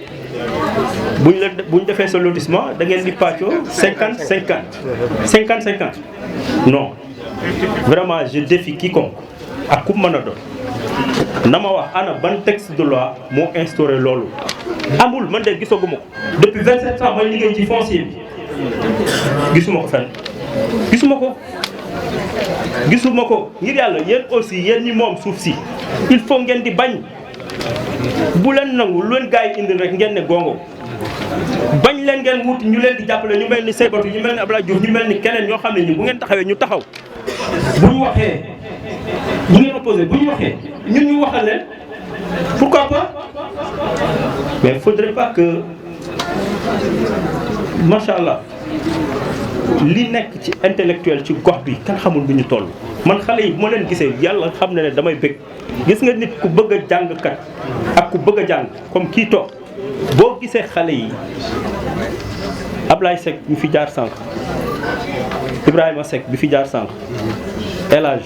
buñ defee sa lotissement da ngeen di pàccoo 50-50 non vraiment je défie quiconque ak ku mën a doon na ma wax ana ban texte de loi moo instauré loolu amul man de gisaguma ko depuis 27 ans may liggéey ci foncier bi gisuma ko fenn gisuma ko ngir yàlla yéen aussi yéen ñi moom suuf si il faut ngeen di bañ bu leen nangu lu leen gars yi indil rek ngeen ne gongo bañ leen ngeen wut ñu leen di jàppale ñu mel ni Seybatou ñu mel ni Abdoulaye Diouf ñu mel ni keneen ñoo xam ne ñu bu ngeen taxawee ñu taxaw bu ñu waxee bu ngeen opposé bu ñu waxee ñun ñu waxal leen pourquoi pas mais il faudrait pas que macha allah li nekk ci intellectuel ci gox bi kan xamul bu ñu toll man xale yi bu ma leen gisee yàlla xam na ne damay bëgg gis nga nit ku bëgg a jàngkat ak ku bëgg a jàng comme kii toog boo gisee xale yi Ablaye Seck bi fi jaar sànq Ibrahima Seck bi fi jaar sànq El Hadj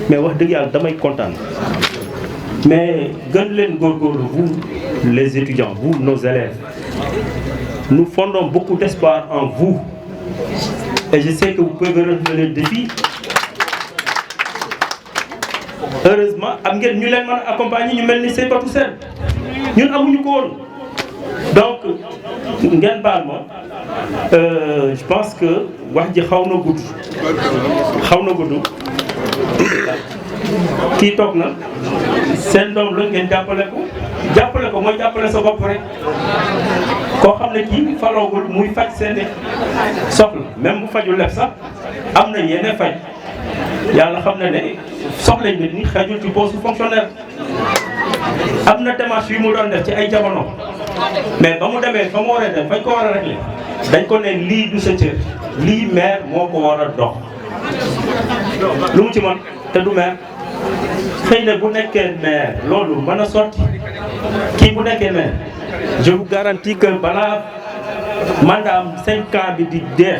mais wax dëgg yàlla damay kontaan mais gën leen góorgóorlu vous les étudiants vous nos élèves nous fondons beaucoup d'espoir en vous et je sais que vous pouvez relever le défi. Heureusement am ngeen ñu leen mën a accompagner ñu mel ni Seybatou Sène ñun amuñu ko woon donc ngeen baal ma je pense que wax ji xaw na gudd kii toog na seen doom la ngeen jàppale ko mooy jàppale sa bopp rek koo xam ne kii faloogul muy faj seeni soxla même bu fajul lef sax am na yeneen faj yàlla xam na ne soxla nit ñi xajul ci poste fonctionnaire am na démarche yu mu doon def ci ay jamono mais ba mu demee fa mu war a dem fañ ko war a régler dañ ko ne lii du sa cër lii maire moo ko war a dox lu mu ci mën te du maire xëy na bu nekkee maire loolu mën a sotti kii bu nekkee maire je vous garantis que balaa mandat am 5 ans bi di dee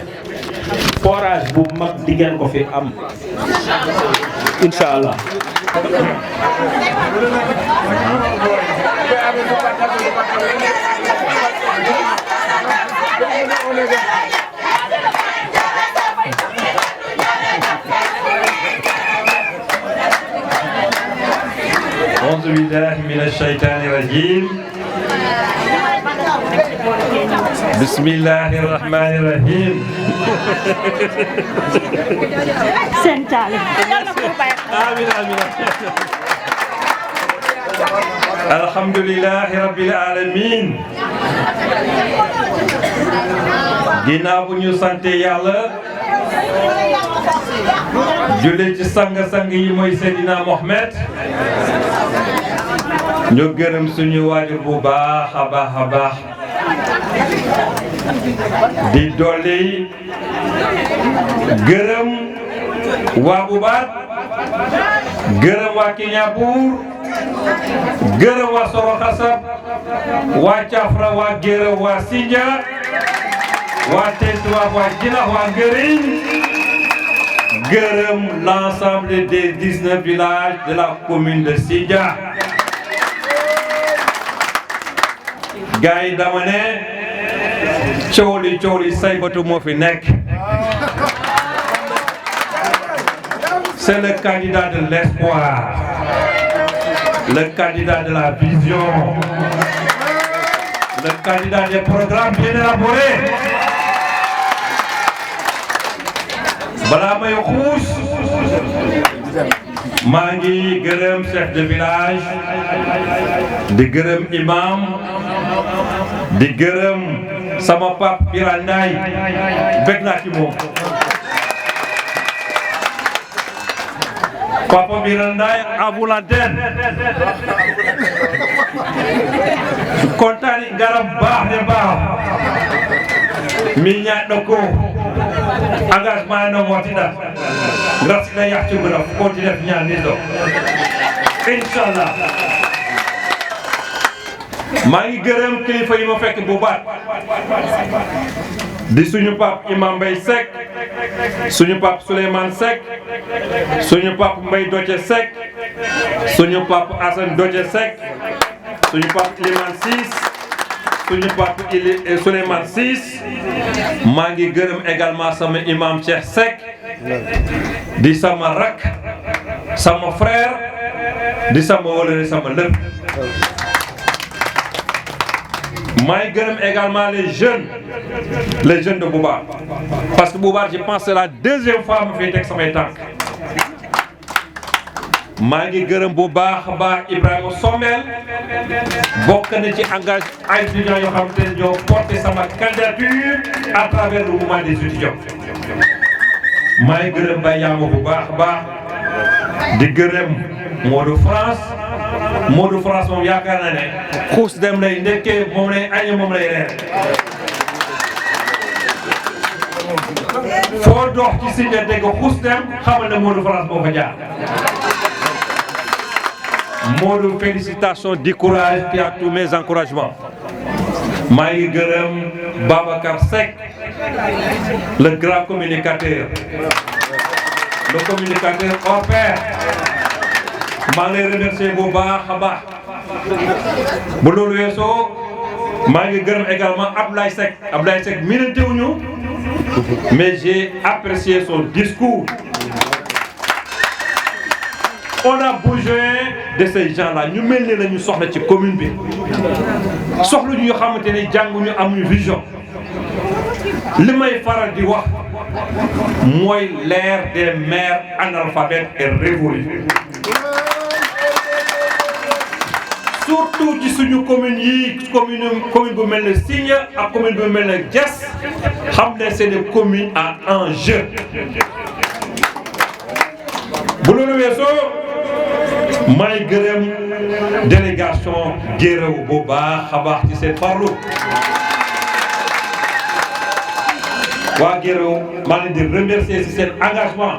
forage bu mag di ngeen ko fi am incha allah. أعوذ بالله من الشيطان الرجيم بسم الله الرحمن الرحيم آمين آمين الحمد لله رب العالمين ginnaaw bu ñu sante yàlla julli ci sang-sang yi mooy Seydina Mohamed ñu gërëm suñu waajur bu baax a baax a baax di dolli gërëm waa Bubaat gërëm waa Kiñaabuur gërëm waa Soro Xasab waa Cafra waa Géra waa Sindia waa Tetuwa waa Djinax waa Ngëriñ gërëm l'ensemble des 19 villages de la commune de Sindia. gars yi dama ne coow li Saybatu moo fi nekk. C'est le candidat de l'espoir, le candidat de la vision, le candidat des programmes bien élaborés. balaa may xuus maa ngi gërëm chef de village di gërëm imam di gërëm sama pap Birane Ndiaye bëgg naa ci moom. Papa Birane Ndiaye à vous l'antenne kontaan garab baax de baax mi ñaat ko engagement no motida grâce na yaxtu gëna continuer ñaan ni do inshallah maa ngi gërëm kilifa yi ma fekk bu baat di suñu pap Imam Mbaye Seck suñu pap Souleymane Seck suñu pap Mbaye Doce Seck suñu pap Assane Doce Seck suñu pap Iliman Ciss suñu pap Souleymane Ciss maa ngi gërëm également sama imam Cheikh Seck di sama rak sama frère di sama wóllare sama lépp maa ngi gërëm également les jeunes de Boubar parce que Boubar je pense c'est la deuxième fois ma fiy teg samay tànk maa ngi gërëm bu baax a baax Ibrahima Sommel bokk na ci engagé ay étudiants yoo xam te ne ñoo porté sama candidature à travers le mouvement des étudiants maa ngi gërëm Bayama bu baax a baax di gërëm Modou France moom yaakaar naa ne xuus dem lay ndekkee moom lay añe moom lay reer foo dox ci Sindia dégg xuus dem xamal ne Modou France moo fa jaar. Modou, félicitations, du courage et à tous mes encouragements. maa ngi gërëm Babacar Seck le grand communicateur le communicateur hors pair maa ngi lay remercier bu baax a baax bu loolu weesoo maa ngi gërëm également Abdoulaye Seck minante wuñu mais j'ai apprécié son discours. On a besoin de ces gens-là ñu mel ni la ñu soxla ci commune bi soxla ñu xamante ne jànguñu amuñu vision li may faral di wax mooy l'ère des maires analphabètes est révolue. Surtout ci suñu commune yi commune bu mel ne Sindia ak commune bu mel ne Diass xam ne c'est des communes à enjeu. bu loolu weesoo may gërëm délégation Guéréo bu baax a baax ci seen farlu waa Guéréo maa leen di remercier ci seen engagement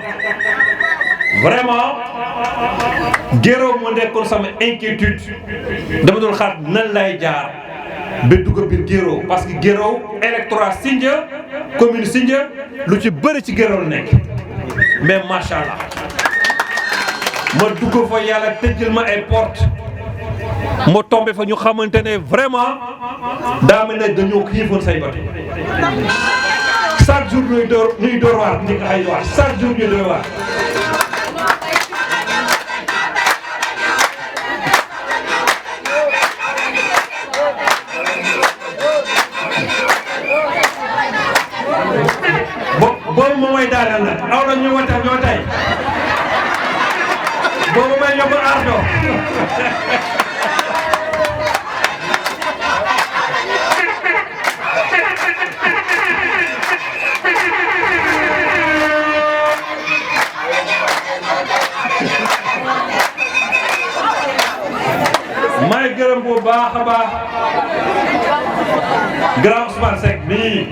vraiment Guéréo moo nekkoon sama inquiétude dama doon xaar nan lay jaar ba dugg biir Guéréo parce que Guéréo électorat Sindia commune Sindia lu ci bëri ci Guéréo la nekk mais macha allah. ma dugg fa yàlla tëjal ma ay porte ma tombé fa ñu xamante ne vraiment daa mel ne dañoo xiifoon Saybatu chaque jour ñuy door waar ni ay waar chaque jour ñuy door waar. boobu moom mooy daaneel nag aw na ñu wata ñoo tay boobu may yóbbu ardo bu baax a baax grand Ousmane Seck nii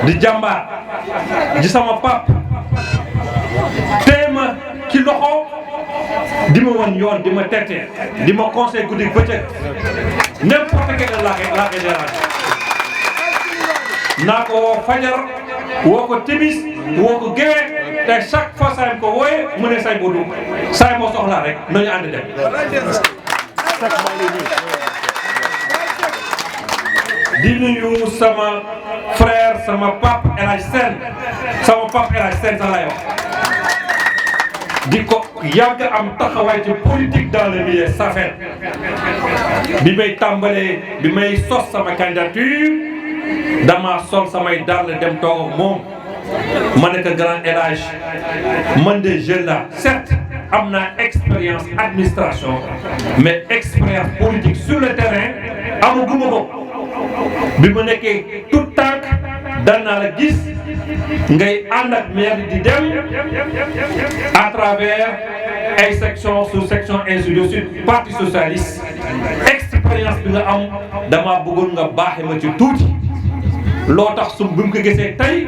di jàmbaar di sama pap téema ci loxo di ma wan yoon di ma tette di ma conseil guddi bëccëg n'importe quelle la génération naa ko woo fajar woo ko timis woo ko géwe te chaque fois saa ko wooye mu ne say budu saa moo soxlaa rek nañu ànd dem di nuyu sama frère sama pap El Hadj Sène sama pap El Hadj Sène sax lay wax di ko yàgg am taxawaay ci politique dans le milieu Safel bi may tàmbalee bi may sos sama candidature dama sol samay dàll dem toog ak moom ma nekk grand El Hadj man de jeune la certes am naa expérience administration mais expérience politique sur le terrain amaguma ko bi ma nekkee tout tànk daan naa la gis ngay ànd ak maire di dem à travers ay section sous section ainsi de suite parti socialiste expérience bi nga am dama bëggoon nga baaxe ma ci tuuti loo tax su bi mu ko gisee tey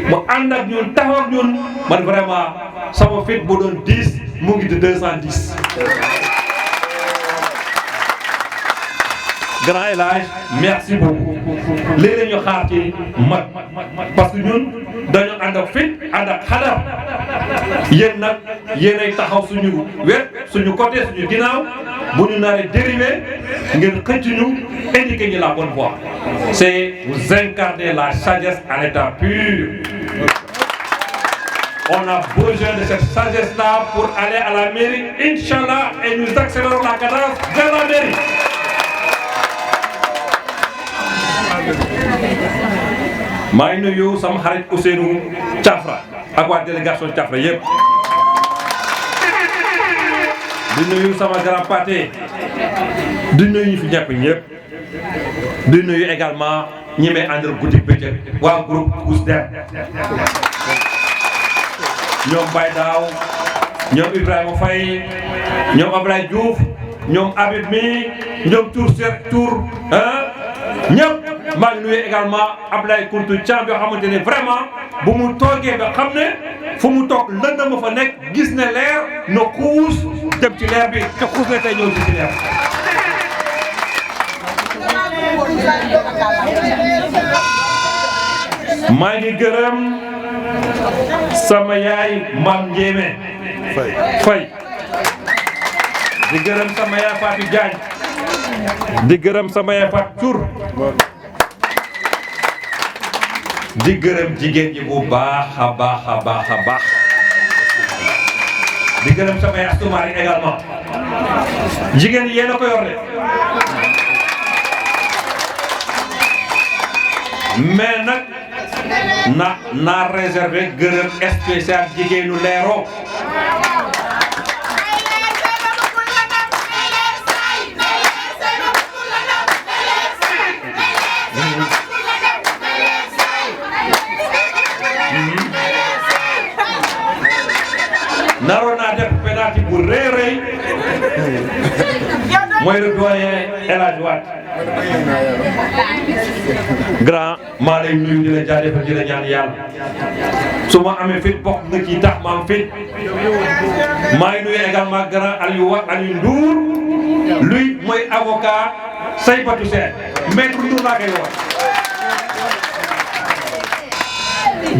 mu ànd ak ñun taxaw ak ñun man vraiment sama fit bu doon 10 mu ngi di 210. Grand El Hadj merci beaucoup léeg-léeg ñu xaar ci mat parce que ñun dañu ànd ak fit ànd ak xadar yéen nag yéenay taxaw suñu wet suñu côté suñu ginnaaw bu ñu naree dérivé ngeen xëcc ñu indiqué ñu la bonne voie c'est vous incarnez la sagesse en état pur. On a besoin de cette sagesse-là pour aller à la mairie, Inch'Allah, et nous accélérons la cadence vers la mairie. maa ngi nuyu sama xarit Ousseynou Thiafra ak waa délégation Thiafra yëpp di nuyu sama grand pâté di nuyu ñu fi ñëpp di nuyu également ñi may àndal guddi bëccëg waa groupe Ousdem ñoom Baye Daaw ñoom Ibrahima Faye ñoom Ablaye Diouf ñoom Habib mi ñoom Tour ñëpp maa ngi nuyu également Ablaye Kountou Thiam yoo xamante ne vraiment bu mu toogee ba xam ne fu mu toog lëndëm ma fa nekk gis ne leer na xuus dem ci leer bi te xuus na tey ñëw ci leer. maa ngi gërëm sama yaay Mame Ndiémé Faye di gërëm sama yaay Fatou Diagne di gërëm sama yaay Fatou Tour di gërëm jigéen ñi bu baax a baax a baax a baax di gërëm sama yaay Astou Mari également jigéen ñi yéen a ko yor de mais nag na réservé gërëm spécial jigéenu Leero naroon naa def penalty bu rëy rëy mooy le doyen El Hadj Wade grand maa lay nuyu di la jaajëfal di la ñaan yàlla su ma amee fit bokk nga ci tax ma am fit maa ngi nuyu également grand Aliou Ndour lui mooy avocat Saybatou Sène maître Ndour laa koy wax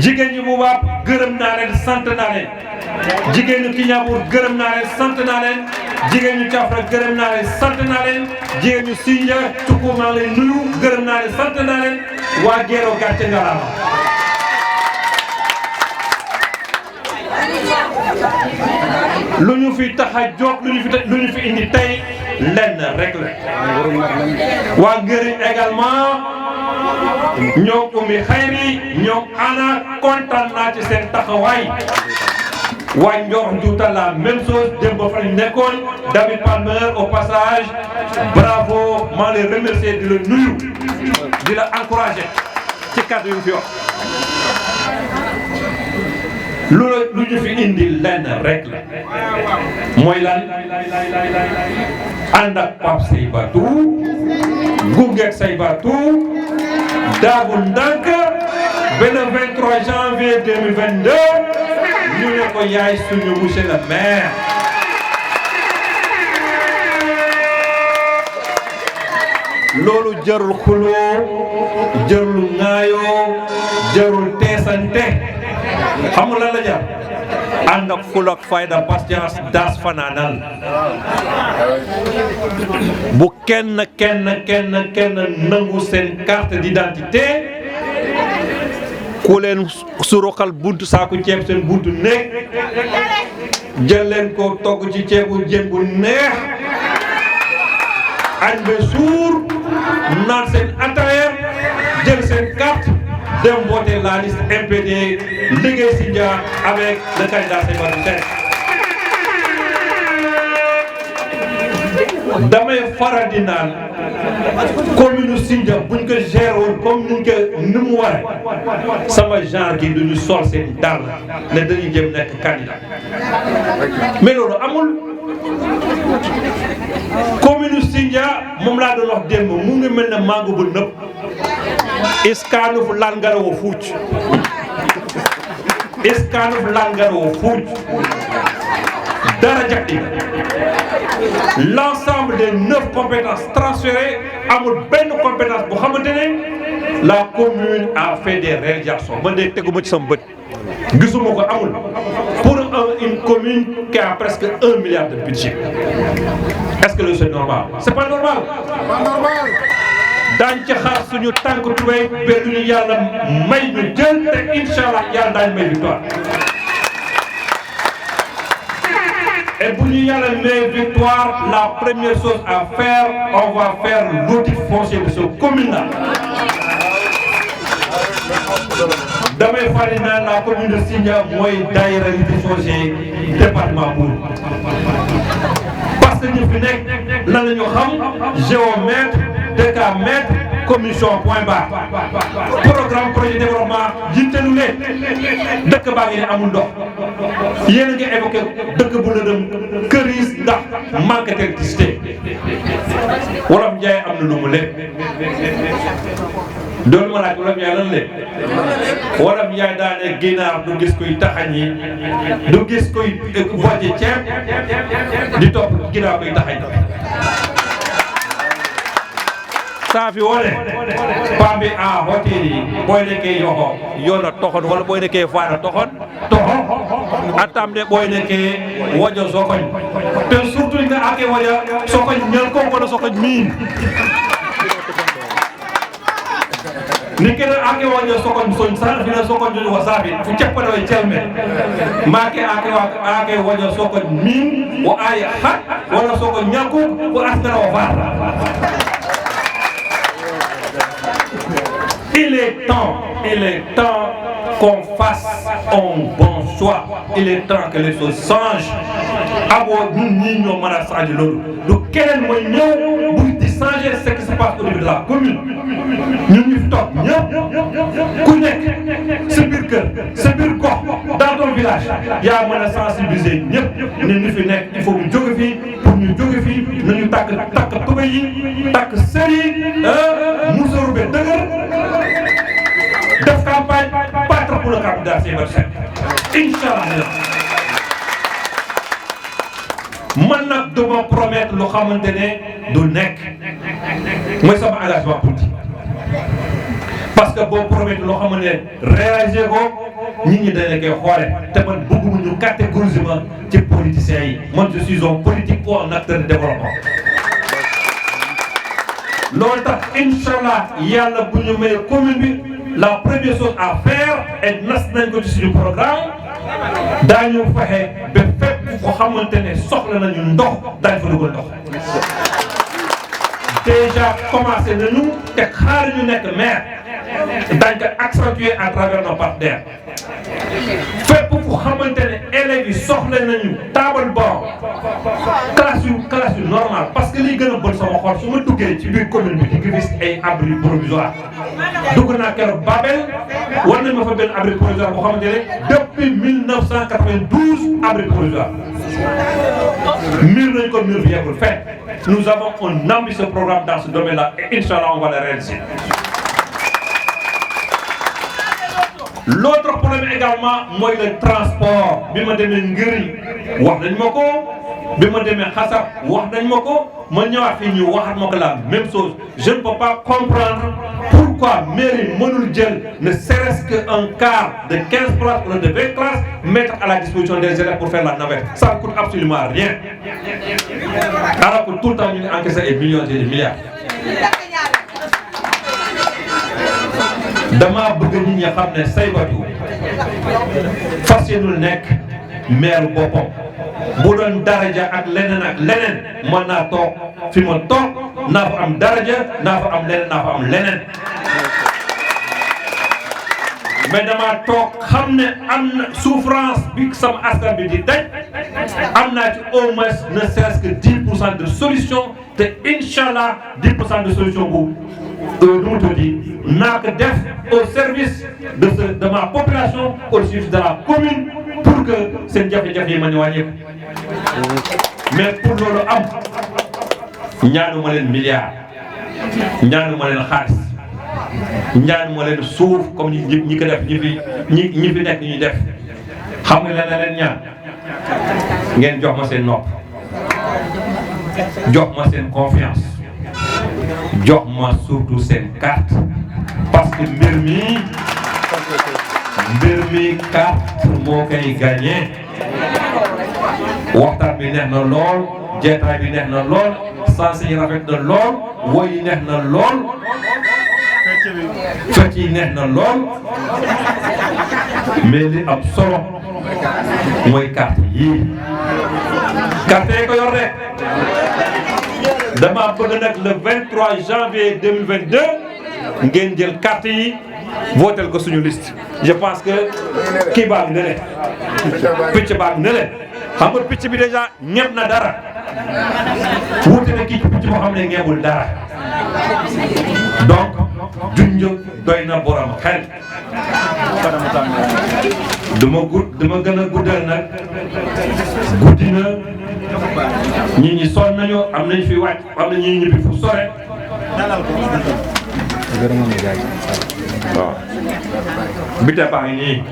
jigéen ñi bu baax gërëm naa leen sant naa leen jigéen ñu Kiñaabour gërëm naa leen sant naa leen jigéen ñu Thiafra gërëm naa leen sant naa leen jigéen ñu Sindia Cuku maa leen nuyu gërëm naa leen sant naa leen waa Géero gàcce ngalaama lu ñu fi tax a jóg lu ñu fi indi tey lenn rek la waa Ngëriñ également ñoom Oumy Khayri ñoom Ana kontaan naa ci seen taxawaay waa Ndior Ndiouta la même chose démb fa lañ nekkoon David Palmer au passage bravo maa ngi lay remercier di la nuyu di la encourager ci kàddu yu fi wax lu ñu fi indi lenn rek la mooy lan ànd ak Pape Seybatou gunge ak Seybatou daagu ndànk benn 23 janvier 2022 ñu ne ko yaay suñu monsieur le maire. loolu jarul xuloo jarul ŋaayoo jarul teesante xam nga lan la jar ànd ak ful ak fayda patience daas fanaanal bu kenn nangu seen carte d'identité ku leen suruxal buntu saaku ceeb seen buntu nekk jël leen ko togg ci ceebu jën bu neex añ ba suur naan seen ataaya jël seen carte dem voter la liste MPD liggéey Sindia avec le candidat Seybatou Sène. damay faral di naan commune Sindia buñ ko gérer woon comme ni mu waree sama genre gi duñu sol seen dàll ne dañuy jëm nekk candidat mais loolu amul. commune Sindia moom laa doon wax démb mu ngi mel ne mango bu nëb iskaanu fu lan ngara wo fuuc iskaanu fu lan ngara wo fuuc dara jàppi l'ensemble des 9 compétences transférées amul benn compétence bu xamante ne la commune a fait des réalisations man de teguma ci sama bët gisuma ko amul pour une commune qui a presque 1 milliard de budget. Est-ce que c'est normal? C'est pas normal. daañu ci xaar suñu tànk tubéy ba lu ñu yàlla may ñu jël te incha allah yàlla daañu may victoire. et bu ñu yàlla may victoire la première chose à faire on va faire l'audit foncier de cette commune-là. damay fari naan la commune de Sindia mooy daayira l'audit foncier département Mbour. parce que ñu fi nekk lan la ñu xam géomètre décamètre commission point barre programme projet développement jiitelu leen dëkk baa ngi ne amul ndox yéen a ngi évoqué dëkk bu lëndëm këriis ndax manque d'électricité Wolof Njaay am na lu mu lépp doolu ma laaj Wolof Njaay lan lépp Wolof Njaay daane ginaar du gis kuy taxañ yi du gis kuy bojji ceeb di topp ginaar kuy taxañ saa fi wone pambi a hoteli boy nekkee yoxo yoona toxon wala boy nekkee faana toxon atam de boy nekkee wojo sokoñ te surtout nga ake woja sokoñ ñal ko kono sokoñ min ni kene ake woja sokoñ soñ sal fina sokoñ jojo wasabi fu ceppano e celme make ake woja sokoñ min wo ay hat wala sokoñ ñalko ko asdara o faata. Il est temps qu'on fasse un bon choix. Il est temps que les choses changent. Abo ñun ñii ñoo mën a changer loolu du keneen mooy ñëw bu di changer ce qui se passe au niveau de la commune. ñun ñu fi toog ñëpp ku nekk sa biir kër sa biir gox dans ton village yaa mën a sensibiliser ñëpp ne ñu fi nekk il faut ñu jóge fii pour ñu jóge fii nañu takk tubéy yi takk sër yi musóor be dëgër def campagne battre pour le candidat Seybatou Sène Inch'Allah. man nag duma promettre lu xamante ne du nekk mooy sama engagement politique parce que boo promettre loo xamante ne réaliser ko nit ñi dañ koy xoole te man bëgguma ñu catégoriser ma ci politiciens yi man je suis un politique ou un acteur de développement. loolu tax Inch'Allah yàlla bu ñu may commune bi la première chose à faire et nas nañ ko ci suñu programme daañu fexe ba fépp foo xamante ne soxla nañu ndox daañu fa dugal ndox. déjà commencé nañu te xaar ñu nekk maire dañ ko accentuer à travers nos partenaires fépp fu xamante ne élèves yi soxla nañu table bord classe yu normal parce que liy gën a bon sama xol su ma duggee ci biir commune bi di gis ay abri provisoire dugg naa keroog Babel war nañ ma fa benn abri provisoire boo xamante ne depuis 1992 abri provisoire nañ ko mur bi yeggul fenn. Nous avons un ambitieux programme dans ce domaine-là et Inch'Allah on va le réaliser. L'autre problème également mooy le transport bi ma demee Ngëriñ wax nañ ma ko bi ma demee Xasab wax nañ ma ko ma ñëwaat fii ñu waxat ma ko la même chose. Je ne peux pas comprendre pourquoi mairie mënul jël ne serait-ce qu'un car de 15 places ou de 20 places mettre à la disposition des élèves pour faire la navette. Ça ne coûte absolument rien. Alors que tout le temps ñu ngi encaissé ay millions et des milliards. dama bëgg nit ñi xam ne Saybatu fas yéenul nekk maire boppam bu doon daraja ak leneen mën naa toog fi ma toog naa fa am daraja naa fa am leneen mais dama toog xam ne am na souffrance bi sama askan bi di daj am naa ci au moins ne serait-ce que 10% de solution te Inch'Allah 10% de solution bu naa ko def au service de ma population, au service de la commune pour que seen jafe-jafe yi mën a wàññeeku. Mais pour loolu am ñaanuma leen milliard ñaanuma leen xaalis ñaanuma leen suuf comme ñi ko def ñi fi nekk ñuy def xam nga la leen ñaan ngeen jox ma seen nopp jox ma seen confiance jox ma surtout seen carte parce que mbir mi carte moo koy gagné waxtaan bi neex na lool jeetaay bi neex na lool sens yi rafet na lool woy yi neex na lool fecc yi neex na lool mais li am solo mooy carte yii carte yi ko yor rek dama bëgg nag le 23 janvier 2022 ngeen jël carte yi votel ko suñu liste. Je pense que kii baa ngi ne le picc baa ngi ne le xam nga picc bi déjà ñeb na dara wuute na kii ci picc boo xam ne ñebul dara donc junj doy na borom xel. dama gën a guddal nag guddi na ñi ñi sonn nañu am nañ fi wàcc am na ñi ñibbi fu sore. waaw bite baa ngi nii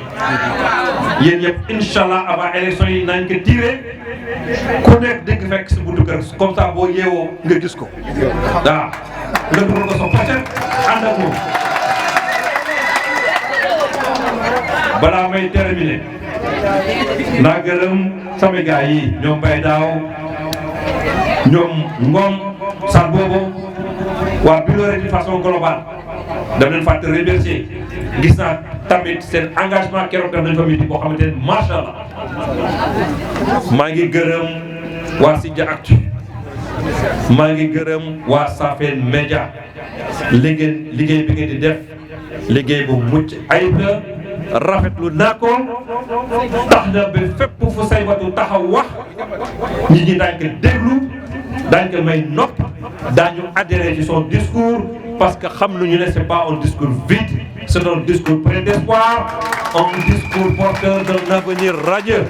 yéen ñëpp Inch'Allah avant élection yi nañ ko tiré ku nekk dëkk fekk si buntu kër comme ça boo yeewoo nga gis ko waaw nga dugal ko sa pochette ànd ak moom. balaa may terminer naa gërëm sama gars yi ñoom Baye Daaw ñoom Ngom Sall boobu waa bureau de façon globale dama leen fàtte remercier gis naa tamit seen engagement keroog def nañ fa midi boo xamante ne macha allah maa ngi gërëm waa Sindia Actu maa ngi gërëm waa Safeen Média liggéey bi ngeen di def liggéey bu mucc ayib la rafetlu naa ko tax na ba fépp fu Saybatu taxaw wax nit ñi daañu ko déglu daañu ko may nopp daañu adhéré ci son discours parce que xam nañu ne c'est pas un discours vide c'est un discours plein d'espoir un discours porteur d'un avenir radieux.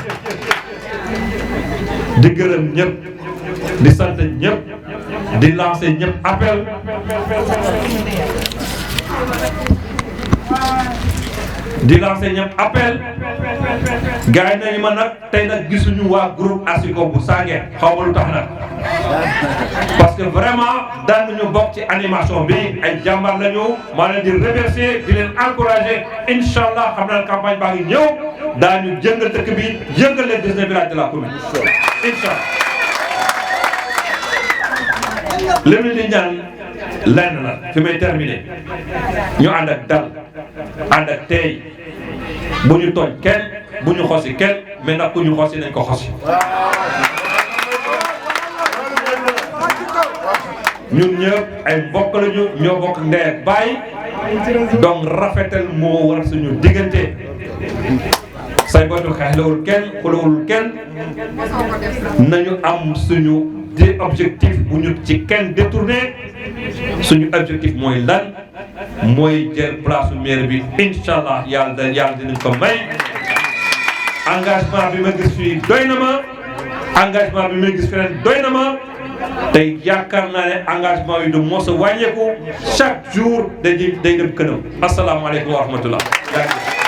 di gërëm ñëpp di sant ñëpp di lancer ñëpp appel. di lancer ñëpp appel gars yi nañu ma nag tey nag gisuñu waa groupe Asiko bu Sangué xaw ma lu tax nag parce que vraiment daan nañu bokk ci animation bi ay jàmbaar lañu maa leen di remercier di leen encourager Inch'Allah xam naa campagne baa ngi ñëw daañu jëngal dëkk bi jëngal les 19 villages de la commune Inch'Allah. li mu di ñaan lenn la fi may terminer ñu ànd ak dal ànd ak tey bu ñu tooñ kenn bu ñu xosi kenn mais nag ku ñu xosi nañ ko xosi. ñun ñëpp ay mbokk lañu ñoo bokk ndey ak baay donc rafetal moo war suñu diggante. Saybatu xeexlawul kenn xulawul kenn nañu am suñu des objectifs bu ñu ci kenn détourné suñu objectif mooy lan mooy jël place maire bi Inch'Allah yàlla dinañ ko may engagement bi ma gis fii doy na ma engagement bi may gis feneen doy na ma tey yaakaar naa ne engagement yi du mos a wàññeeku chaque jour day dem kënam asalaamaaleykum wa rahmatullah